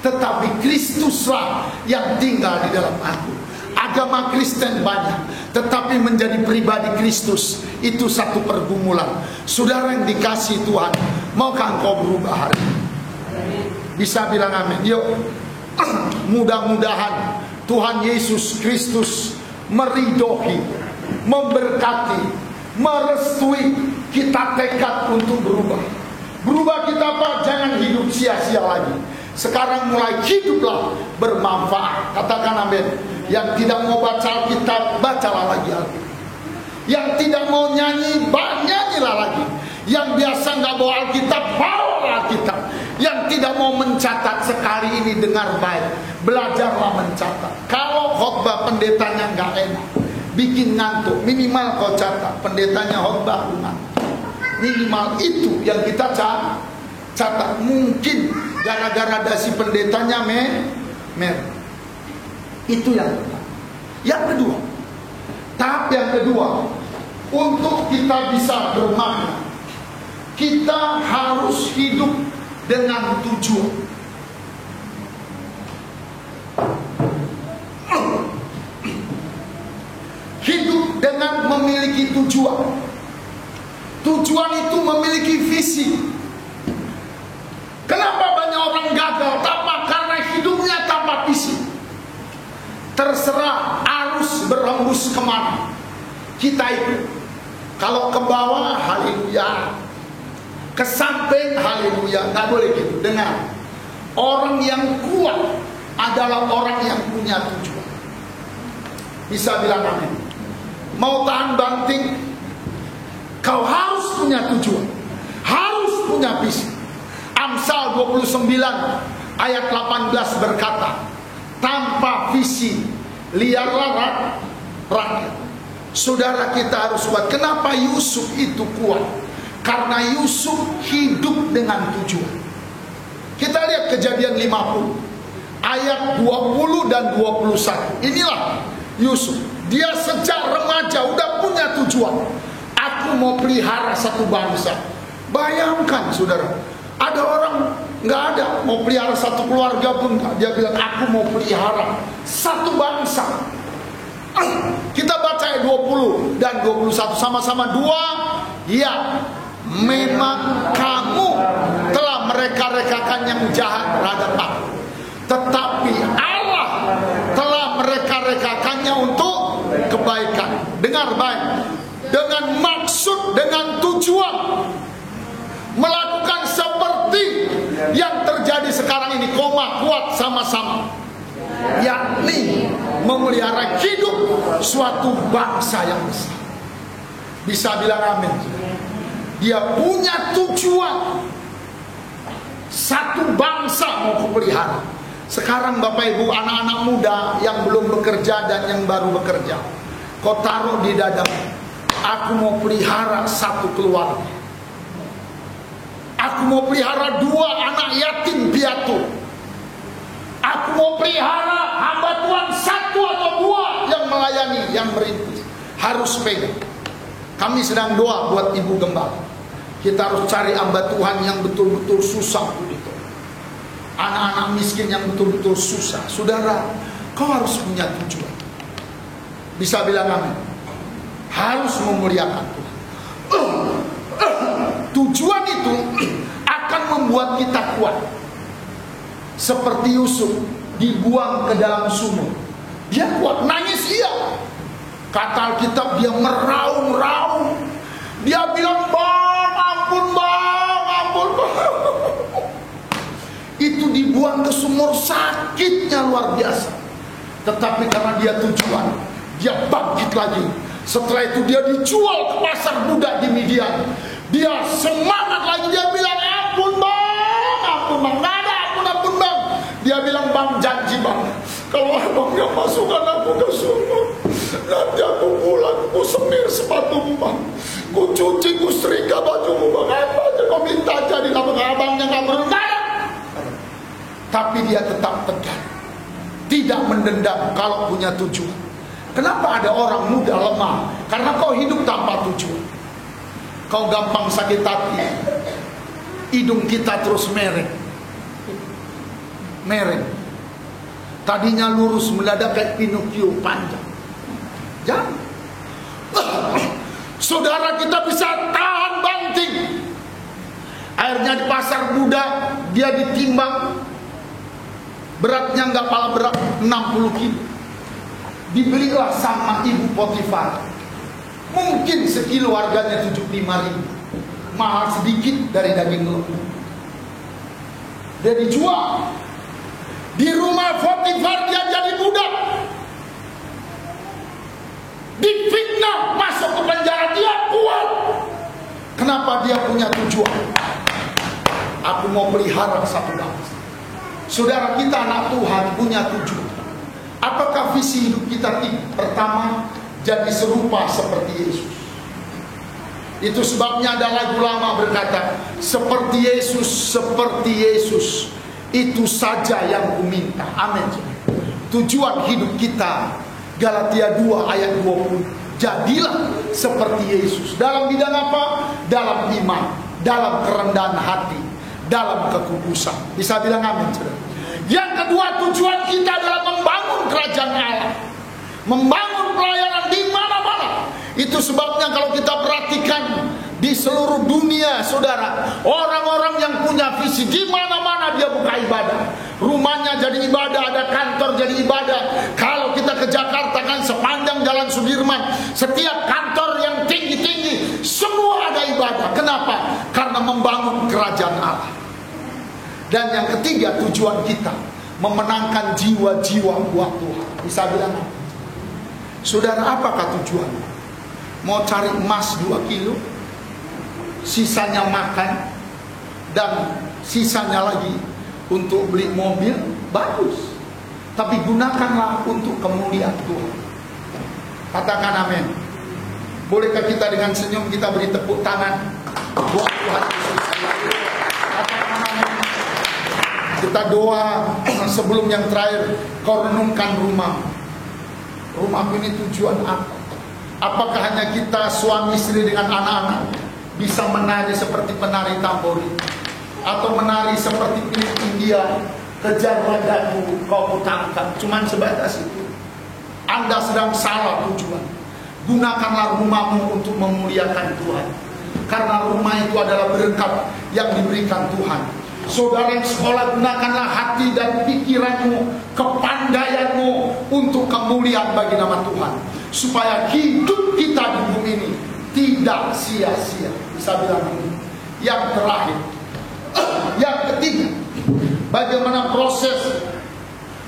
tetapi Kristuslah yang tinggal di dalam aku. Agama Kristen banyak, tetapi menjadi pribadi Kristus itu satu pergumulan. Saudara yang dikasih Tuhan, maukah engkau berubah hari ini? Bisa bilang amin. Yuk. Mudah-mudahan Tuhan Yesus Kristus meridhoi, memberkati, merestui kita tekad untuk berubah. Berubah kita apa? Jangan hidup sia-sia lagi. Sekarang mulai hiduplah bermanfaat. Katakan amin. Yang tidak mau baca Alkitab, bacalah lagi Alkitab. Yang tidak mau nyanyi, nyanyilah lagi. Yang biasa nggak bawa Alkitab, bawa Alkitab. Yang tidak mau mencatat, sekali ini dengar baik, belajarlah mencatat. Kalau khotbah pendetanya nggak enak, bikin ngantuk, minimal kau catat. Pendetanya khotbah ngantuk, minimal itu yang kita catat. Mungkin gara-gara dasi pendetanya mer. Itu yang pertama. Yang kedua, tahap yang kedua, untuk kita bisa bermakna, kita harus hidup dengan tujuan. Hidup dengan memiliki tujuan. Tujuan itu memiliki visi. Kenapa banyak orang gagal? Karena hidupnya tanpa visi. Terserah arus berhembus kemana, kita ikut. Kalau ke bawah, haleluya. Ke samping, haleluya. Nggak boleh gitu. Dengar, orang yang kuat adalah orang yang punya tujuan. Bisa bilang amin. Mau tahan banting, Kau harus punya tujuan, harus punya visi. Amsal 29 ayat 18 berkata, tanpa visi liarlah rakyat. Saudara, kita harus kuat. Kenapa Yusuf itu kuat? Karena Yusuf hidup dengan tujuan. Kita lihat Kejadian 50 ayat 20 dan 21. Inilah Yusuf. Dia sejak remaja udah punya tujuan. Aku mau pelihara satu bangsa. Bayangkan saudara, ada orang nggak ada mau pelihara satu keluarga pun. Dia bilang aku mau pelihara satu bangsa. Kita baca ayat 20 dan 21 sama-sama dua. Ya, memang kamu telah mereka-rekakan yang jahat terhadap aku, tetapi Allah telah mereka-rekakannya untuk kebaikan. Dengar baik, dengan maksud, dengan tujuan melakukan seperti yang terjadi sekarang ini, kuat sama-sama, yakni memelihara hidup suatu bangsa yang besar. Bisa bilang amin. Dia punya tujuan, satu bangsa mau kupelihara. Sekarang Bapak Ibu, anak-anak muda yang belum bekerja dan yang baru bekerja, kau taruh di dadamu, aku mau pelihara satu keluarga. Aku mau pelihara 2 anak yatim piatu. Aku mau pelihara hamba Tuhan 1 atau 2 yang melayani, yang merintis. Harus pegang. Kami sedang doa buat ibu gembala. Kita harus cari hamba Tuhan yang betul-betul susah begitu. Anak-anak miskin yang betul-betul susah. Saudara, kau harus punya tujuan. Bisa bilang amin. Harus memuliakan Tuhan. Tujuan itu akan membuat kita kuat. Seperti Yusuf dibuang ke dalam sumur, dia kuat, nangis iya. Kata Alkitab dia meraung-raung. Dia bilang, bang, ampun bang, ampun bang. Itu dibuang ke sumur, sakitnya luar biasa. Tetapi karena dia tujuan, dia bangkit lagi. Setelah itu dia dijual ke pasar budak di Midian. Dia semangat lagi, dia bilang, ampun bang, nggak ada ampun bang. Dia bilang, bang, janji bang, kalau abang gak masukkan aku ke sumur, nanti aku pulang, aku semir sepatumu bang, aku cuci, aku setrika bajumu bang, apa aja kau minta jadi, apakah abangnya gak berendah? Tapi dia tetap tegar, tidak mendendam kalau punya tujuan. Kenapa ada orang muda lemah? Karena kau hidup tanpa tujuan. Kau gampang sakit hati. Hidung kita terus mereng. Tadinya lurus, mendadak kayak Pinocchio panjang. Jangan. Saudara, kita bisa tahan banting. Akhirnya di pasar budak dia ditimbang, beratnya nggak kalah berat, 60 kilo. Dibelilah sama ibu Potifar. Mungkin sekilo harganya 75.000, mahal sedikit dari daging lembu. Dia dijual. Di rumah Potifar dia jadi budak. Difitnah, masuk ke penjara, dia kuat. Kenapa? Dia punya tujuan. Aku mau pelihara satu bangsa. Saudara, kita anak Tuhan punya tujuan. Apakah visi hidup kita? Pertama, jadi serupa seperti Yesus. Itu sebabnya ada lagu lama berkata, seperti Yesus, itu saja yang kuminta. Amin. Tujuan hidup kita, Galatia 2 ayat 20, jadilah seperti Yesus. Dalam bidang apa? Dalam iman, dalam kerendahan hati, dalam kekudusan. Bisa bilang amin. Yang kedua, tujuan kita adalah membangun kerajaan Allah, membangun pelayanan di mana-mana. Itu sebabnya kalau kita perhatikan di seluruh dunia, saudara, orang-orang yang punya visi, di mana-mana dia buka ibadah. Rumahnya jadi ibadah, ada kantor jadi ibadah. Kalau kita ke Jakarta kan sepanjang Jalan Sudirman, setiap kantor yang tinggi-tinggi semua ada ibadah. Kenapa? Karena membangun kerajaan Allah. Dan yang ketiga, tujuan kita memenangkan jiwa-jiwa buat Tuhan. Bisa bilang, saudara, apakah tujuan? Mau cari emas 2 kilo? sisanya makan, dan sisanya lagi untuk beli mobil, bagus. Tapi gunakanlah untuk kemuliaan Tuhan. Katakan amin. Bolehkah kita dengan senyum kita beri tepuk tangan buat Tuhan Yesus? Katakan amin. Kita doa sebelum yang terakhir. Kau renungkan rumah. Rumahku ini tujuan apa? Apakah hanya kita suami istri dengan anak-anak bisa menari seperti penari tambori, atau menari seperti milik India, kejar wajahmu kau tangkap? Cuman sebatas itu. Anda sedang salah tujuan. Gunakanlah rumahmu untuk memuliakan Tuhan, karena rumah itu adalah berkat yang diberikan Tuhan. Saudara yang sekolah, gunakanlah hati dan pikiranmu, kepandaianmu untuk kemuliaan bagi nama Tuhan, supaya hidup kita di bumi ini tidak sia-sia. Bisa bilang ini. Yang terakhir, yang ketiga, bagaimana proses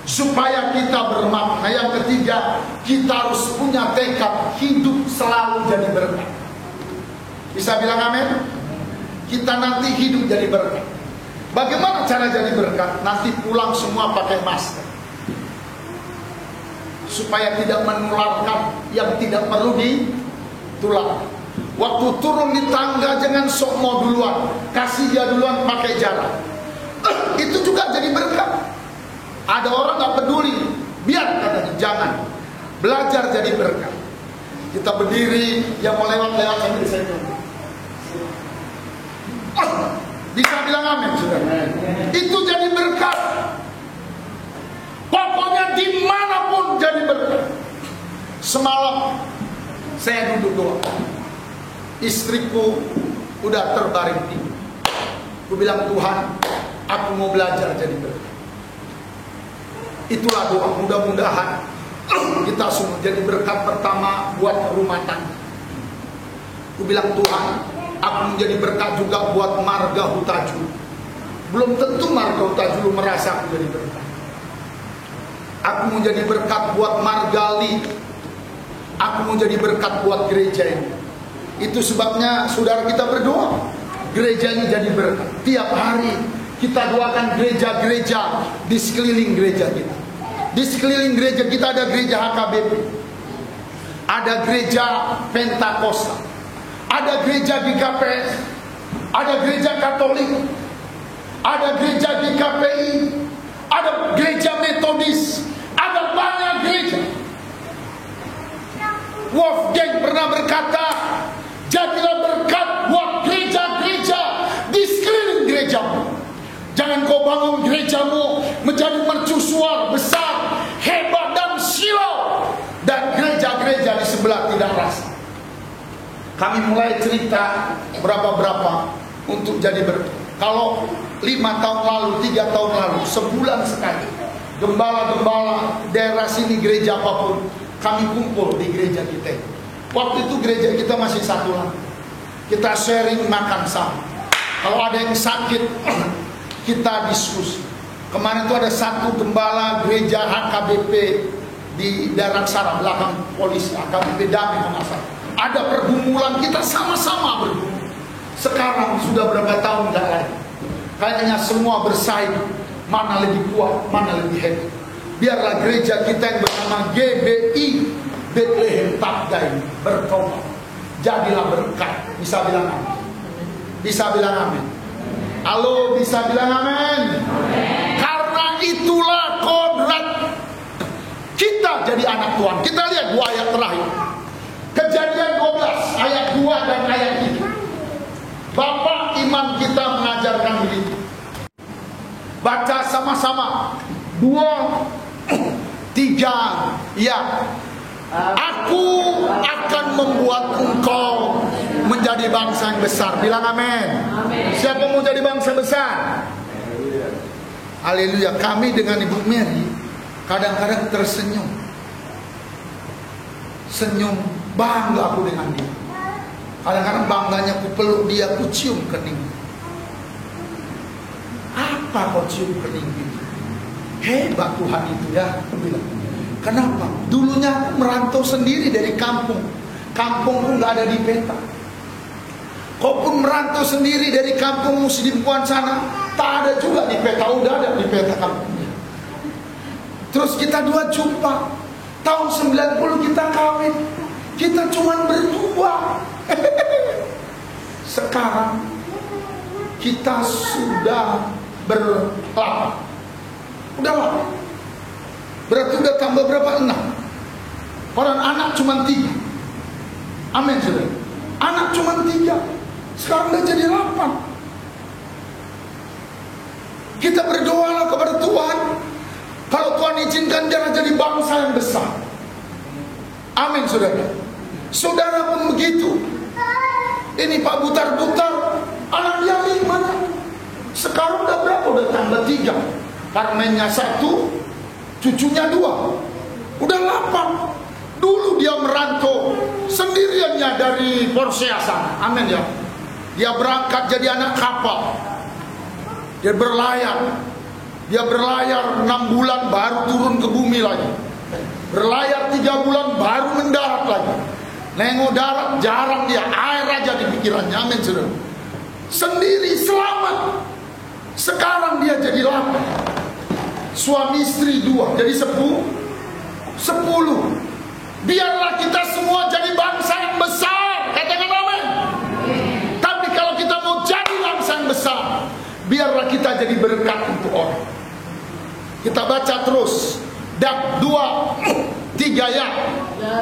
supaya kita bermakna. Yang ketiga, kita harus punya tekad hidup selalu jadi berkat. Bisa bilang amin? Kita nanti hidup jadi berkat. Bagaimana cara jadi berkat? Nanti pulang semua pakai masker, supaya tidak menularkan yang tidak perlu ditular. Waktu turun di tangga jangan sok mau duluan, kasih dia duluan pakai jarak. Itu juga jadi berkat. Ada orang gak peduli, biar katanya, jangan. Belajar jadi berkat. Kita berdiri, yang mau lewat-lewat sambil senyum. Bisa bilang amin, saudara? Itu jadi berkat. Pokoknya dimanapun jadi berkat. Semalam saya duduk doa, istriku udah terbaring tidur. Aku bilang, Tuhan, aku mau belajar jadi berkat. Itulah doa. Mudah-mudahan kita semua jadi berkat pertama buat rumah tangga. Aku bilang, Tuhan, aku menjadi berkat juga buat marga Hutajulu. Belum tentu marga Hutajulu merasa aku jadi berkat. Aku menjadi berkat buat marga Li. Aku menjadi berkat buat gereja ini. Itu sebabnya saudara kita berdoa, gereja ini jadi berkat. Tiap hari kita doakan gereja-gereja di sekeliling gereja kita. Di sekeliling gereja kita ada gereja HKBP, ada gereja Pentakosta, ada gereja GKPS, ada gereja Katolik, ada gereja GKPI, ada gereja Metodis, ada banyak gereja. Wolfgang pernah berkata, jadilah berkat buat gereja-gereja di sekeliling gerejamu. Jangan kau bangun gerejamu menjadi mercusuar besar, hebat dan silau, dan gereja-gereja di sebelah tidak rasa. Kami mulai cerita berapa-berapa untuk jadi berkat. Kalau 5 tahun lalu, 3 tahun lalu, sebulan sekali, gembala-gembala daerah sini, gereja apapun, kami kumpul di gereja kita. Waktu itu gereja kita masih satu lantai. Kita sharing makan sama. Kalau ada yang sakit, kita diskusi. Kemarin itu ada satu gembala gereja HKBP di daerah Sarah, belakang polisi, HKBP Damai Mengasah. Ada pergumulan, kita sama-sama bergumul. Sekarang sudah berapa tahun gak lagi, kayaknya semua bersaing, mana lebih kuat, mana lebih hebat. Biarlah gereja kita yang bernama GBI Bethlehem Tabga ini bertobat, jadilah berkat. Bisa bilang amin? Bisa bilang amin? Halo, bisa bilang amin? Karena itulah kodrat kita jadi anak Tuhan. Kita lihat 2 ayat terakhir, Kejadian 12 ayat 2 dan ayat 3. Bapak iman kita mengajarkan begitu. Baca sama-sama. 2, 3, ya. Aku akan membuat engkau menjadi bangsa yang besar. Bilang amin. Siapa mau jadi bangsa besar? Haleluya. Kami dengan Ibu Mary kadang-kadang tersenyum. Senyum, bangga aku dengan dia. Kadang-kadang bangganya ku peluk dia, ku cium kening. Apa kau cium kening itu? Hebat Tuhan itu ya, aku bilang. Kenapa? Dulunya aku merantau sendiri dari kampung. Kampungku gak ada di peta. Kau pun merantau sendiri dari kampung Sidimpuan sana, tak ada juga di peta, udah ada di peta kampungnya. Terus kita dua jumpa, tahun 90 kita kawin, kita cuman berdua. Sekarang kita sudah berapa? Udah lama. Berarti udah tambah berapa? 6. Orang anak cuma 3. Amin saudara. Anak cuma 3. Sekarang udah jadi 8. Kita berdoalah kepada Tuhan. Kalau Tuhan izinkan dia jadi bangsa yang besar. Amin saudara. Saudara pun begitu. Ini Pak Butar-Butar, anak dia 5. Sekarang udah berapa? Udah tambah 3. Parmennya 1, cucunya 2. Udah 8. Dulu dia merantau sendiriannya dari Porsea sana. Amin ya. Dia berangkat jadi anak kapal. Dia berlayar. Dia berlayar 6 bulan baru turun ke bumi lagi. Berlayar 3 bulan baru mendarat lagi. Nengok darat jarang dia, air aja di pikirannya. Amin saudara. Sendiri selamat. Sekarang dia jadi 8. Suami istri 2, jadi 10. Biarlah kita semua jadi bangsa yang besar. Katakan amin. Tapi kalau kita mau jadi bangsa yang besar, biarlah kita jadi berkat untuk orang. Kita baca terus. Dan 2, 3 ya.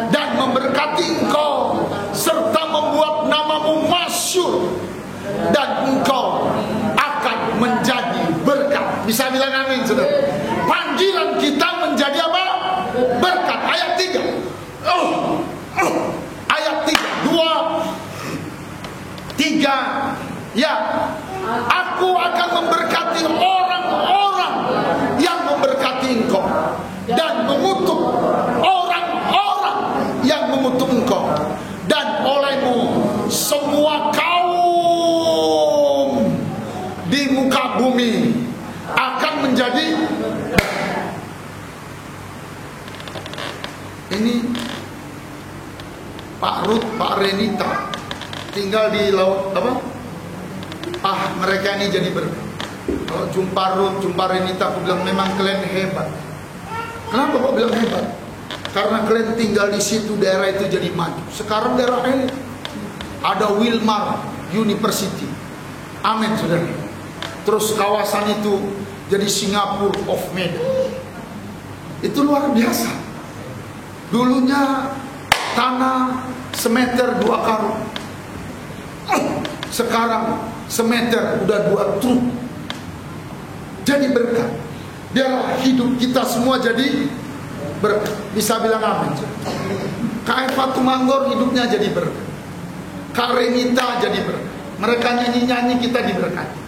Dan memberkati engkau serta membuat namamu masyhur, dan engkau akan menjadi berkat. Bisa bilang amin saudara. Panggilan kita menjadi apa? Berkat. Ayat 3. Ayat 3. 2, 3 ya. Aku akan memberkati orang-orang yang memberkati engkau, dan mengutuk orang-orang yang mengutuk engkau, dan olehmu semua kaum di muka bumi akan menjadi. Ini Pak Ruth, Pak Renita tinggal di laut apa? Mereka ini jadi berkat. Kalau jumpa Ruth, jumpa Renita, aku bilang memang kalian hebat. Kenapa kok bilang hebat? Karena kalian tinggal di situ, daerah itu jadi maju. Sekarang daerah elit. Ada Wilmar University. Amin saudara. Terus kawasan itu jadi Singapore of Medan. Itu luar biasa. Dulunya tanah semeter 2 karung. Sekarang semeter udah 2 truk. Jadi berkat. Biarlah hidup kita semua jadi berkat. Bisa bilang amin. Kak Eva Tumanggor hidupnya jadi berkat. Kak Renita jadi berkat. Mereka nyanyi-nyanyi, kita diberkati.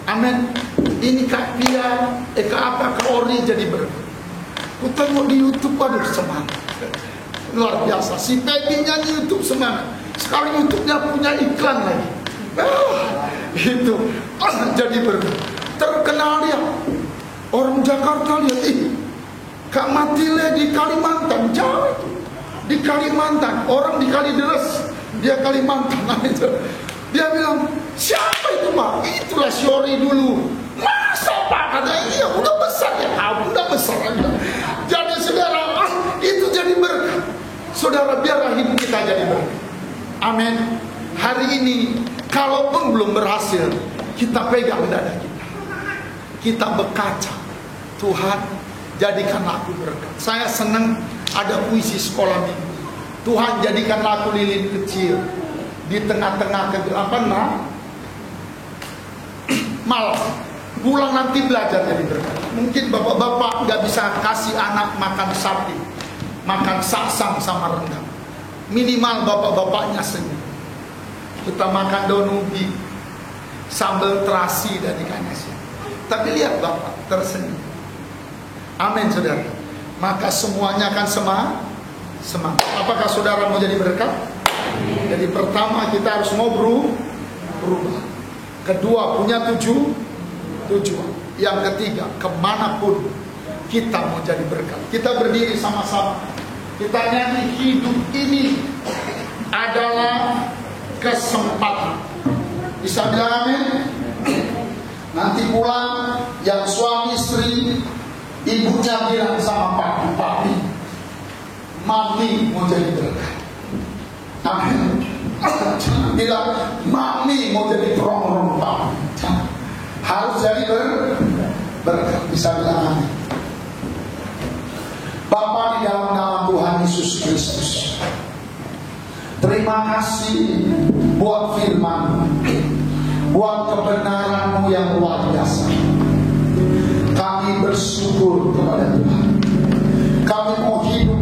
Amin. Ini Kak Pia, Kak Ori jadi berkat. Ku tengok di YouTube, aduh semangat. Luar biasa. Si Peggy nyanyi YouTube semangat. Sekarang YouTube-nya punya iklan lagi. Itu jadi berkat. Terkenal dia. Orang Jakarta lihat, Kak Matile di Kalimantan, jauh itu. Di Kalimantan, orang di Kalideres, dia Kalimantan. Dia bilang, siapa itu Pak? Itulah Syori dulu. Masa Pak? Katanya, iya udah besar ya. Udah besar aja. Jadi saudara, itu jadi berkat. Saudara, biarlah hidup kita jadi berkat. Amin. Hari ini, kalaupun belum berhasil, kita pegang dada kita. Kita berkaca. Tuhan, jadikanlah aku berkat. Saya senang ada puisi sekolah minggu. Tuhan, jadikanlah aku lilin kecil di tengah-tengah kegelapan malam. Pulang nanti belajar jadi berkat. Mungkin bapak-bapak nggak bisa kasih anak makan sapi, makan saksang sama rendang. Minimal bapak-bapaknya senyum. Kita makan daun ubi, sambal terasi dan ikan asin. Tapi lihat bapak tersenyum. Amin saudara. Maka semuanya akan semangat. Apakah saudara mau jadi berkat? Jadi pertama kita harus mau berubah. Kedua punya tujuan. Yang ketiga kemanapun kita mau jadi berkat. Kita berdiri sama-sama. Kita nyanyi, hidup ini adalah kesempatan. Bisa bilang amin? Nanti pulang yang suami istri, ibunya bilang sama papi, mami mau jadi berkah. Amin. Jangan bilang mami mau jadi perongrong papi. Harus jadi berkah. Bisa bilang amin. Bapa di dalam nama Tuhan Yesus Kristus, terima kasih buat firman, buat kebenaran-Mu yang luar biasa. Kami bersyukur kepada Tuhan. Kami mau hidup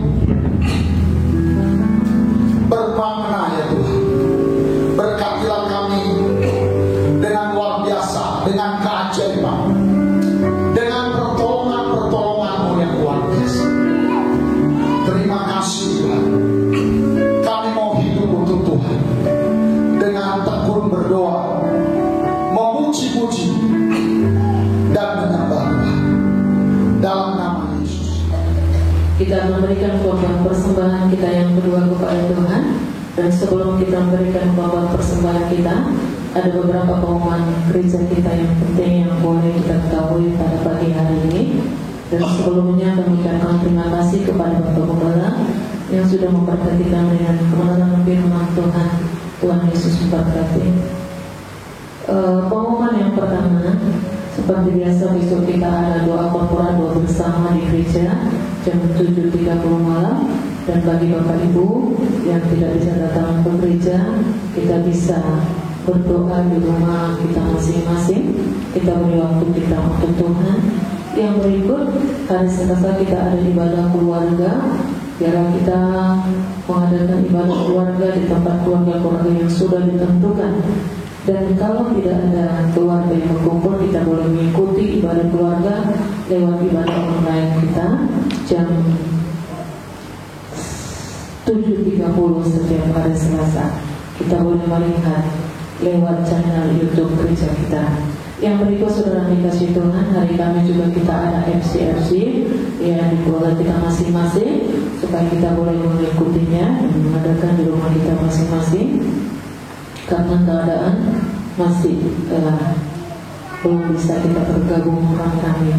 bermakna ya Tuhan. Berkatilah kami dengan luar biasa, dengan keajaiban, dengan pertolongan-pertolongan-Mu yang luar biasa. Terima kasih Tuhan. Kami mau hidup untuk Tuhan dengan tekun berdoa, memuji-muji dan menyembah Tuhan dalam nama Yesus. Kita memberikan korban persembahan kita yang kedua kepada Tuhan. Dan sebelum kita memberikan korban persembahan kita, ada beberapa pengumuman gereja kita yang penting yang boleh kita ketahui pada pagi hari ini. Dan sebelumnya kami ucapkan terima kasih kepada Bapak Gembala yang sudah memperhatikan dengan kebenaran firman Tuhan. Tuhan Yesus memberkati. Pengumuman yang pertama, seperti biasa besok kita ada doa korporat, doa bersama di gereja jam 7.30 malam. Dan bagi Bapak Ibu yang tidak bisa datang ke gereja, kita bisa berdoa di rumah kita masing-masing. Kita beri waktu kita untuk Tuhan. Yang berikut, hari Selasa kita ada ibadah keluarga. Biarlah kita mengadakan ibadah keluarga di tempat keluarga-keluarga yang sudah ditentukan. Dan kalau tidak ada keluarga yang berkumpul, kita boleh mengikuti ibadah keluarga lewat ibadah online kita jam 7.30 setiap hari Selasa. Kita boleh melihat lewat channel YouTube gereja kita. Yang berikut saudara dikasih Tuhan, hari kami juga kita ada MCFC yang di keluarga kita masing-masing, supaya kita boleh mengikutinya dan mengadakan di rumah kita masing-masing. Karena keadaan masih belum bisa kita bergabung rame-rame.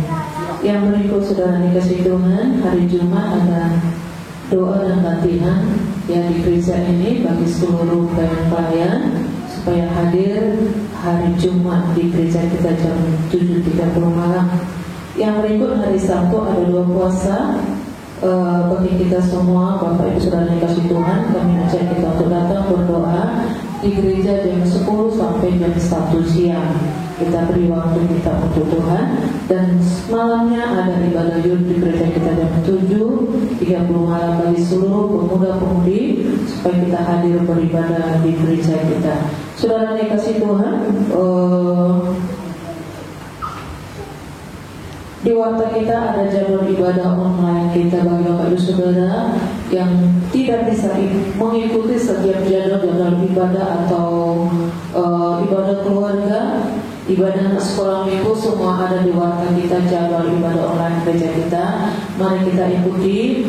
Yang berikut saudara dikasih Tuhan, hari Jumat ada doa dan latihan yang di gereja ini bagi seluruh pelayan supaya hadir hari Jumat di gereja kita jam 7.30 malam. Yang berikut hari Sabtu ada doa puasa bagi kita semua Bapak Ibu Saudara dikasih Tuhan. Kami ajak kita untuk datang berdoa di gereja jam 10 sampai jam 1 siang. Kita beri waktu kita untuk Tuhan. Dan malamnya ada ibadah youth di gereja kita jam 7.30 malam bagi seluruh pemuda-pemudi supaya kita hadir beribadah di gereja kita. Saudara dikasih Tuhan, di warta kita ada jadwal ibadah online kita bagi Bapak Ibu Saudara yang tidak bisa mengikuti setiap jadwal ibadah atau ibadah keluarga, ibadah sekolah minggu, semua ada di warta kita jadwal ibadah online gereja kita. Mari kita ikuti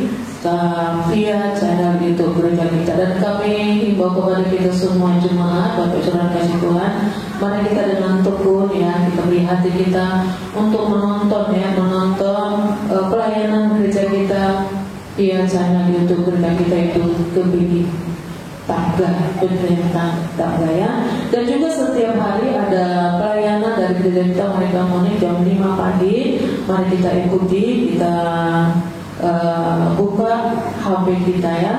via channel YouTube gereja kita. Dan kami himbau kepada kita semua jemaat, Bapak Saudara kasih Tuhan, mari kita dengan tekun ya, kita beri hati kita untuk menonton pelayanan gereja kita via channel YouTube gereja kita itu Kebiri Tangga ya. Dan juga setiap hari ada pelayanan dari gereja kita mereka jam 5 pagi. Mari kita ikuti, kita buka HP kita ya,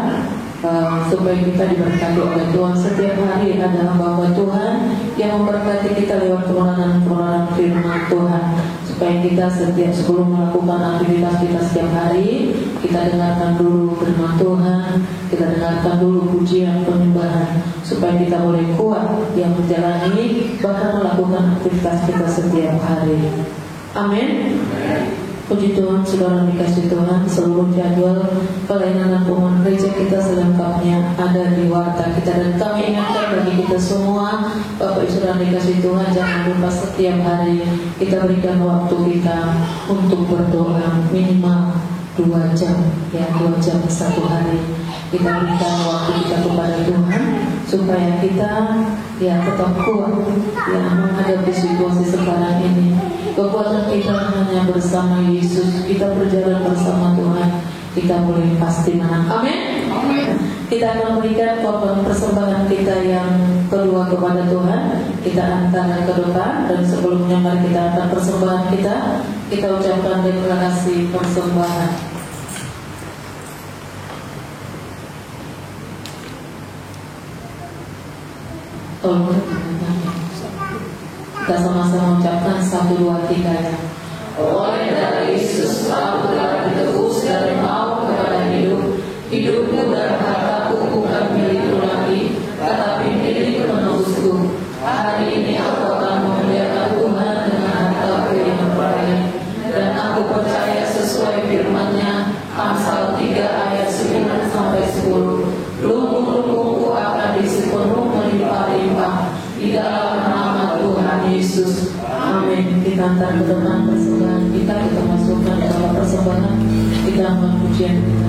supaya kita diberkati oleh Tuhan. Setiap hari ada hamba Tuhan yang memberkati kita lewat kebenaran firman Tuhan, supaya kita setiap sebelum melakukan aktivitas kita setiap hari, kita dengarkan dulu firman Tuhan, kita dengarkan dulu pujian penyembahan, supaya kita boleh kuat yang menjalani bahkan melakukan aktivitas kita setiap hari. Amin. Puji Tuhan, saudara dikasih Tuhan, seluruh jadwal pelayanan dan pengumuman gereja kita selengkapnya ada di warta kita. Dan kami ingatkan bagi kita semua, Bapak Ibu saudara dikasih Tuhan, jangan lupa setiap hari kita berikan waktu kita untuk berdoa minimal 2 jam ya, 2 jam satu hari. kita berikan waktu kita kepada Tuhan supaya kita tetap kuat menghadapi situasi sekarang ini. Kekuatan kita hanya bersama Yesus. Kita berjalan bersama Tuhan, kita boleh pasti menang. Amin. Kita akan berikan korban persembahan kita yang kedua kepada Tuhan. Kita angkat ke depan, dan sebelumnya mari kita angkat persembahan kita. Kita ucapkan deklarasi persembahan. Tolong kita sama-sama ucapkan 1, 2, 3 ya. Oleh darah Yesus aku telah ditebus dari maut kepada hidup. Hidupku dan hartaku bukan milikku lagi, tetapi milik penebusku. Hari ini aku akan memuliakan Tuhan dengan hartaku yang berharga, dan aku percaya sesuai firman-Nya, Amsal 3 ayat 9-10. Lumbung-lumbungku akan diisi penuh melimpah-limpah di dalam nama Tuhan Yesus. Amin. Kita antar ke depan persembahan kita masukkan dalam persembahan kita pujian kita.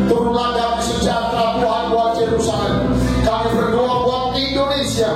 Turunlah damai sejahtera Tuhan buat Yerusalem. Kami berdoa buat Indonesia.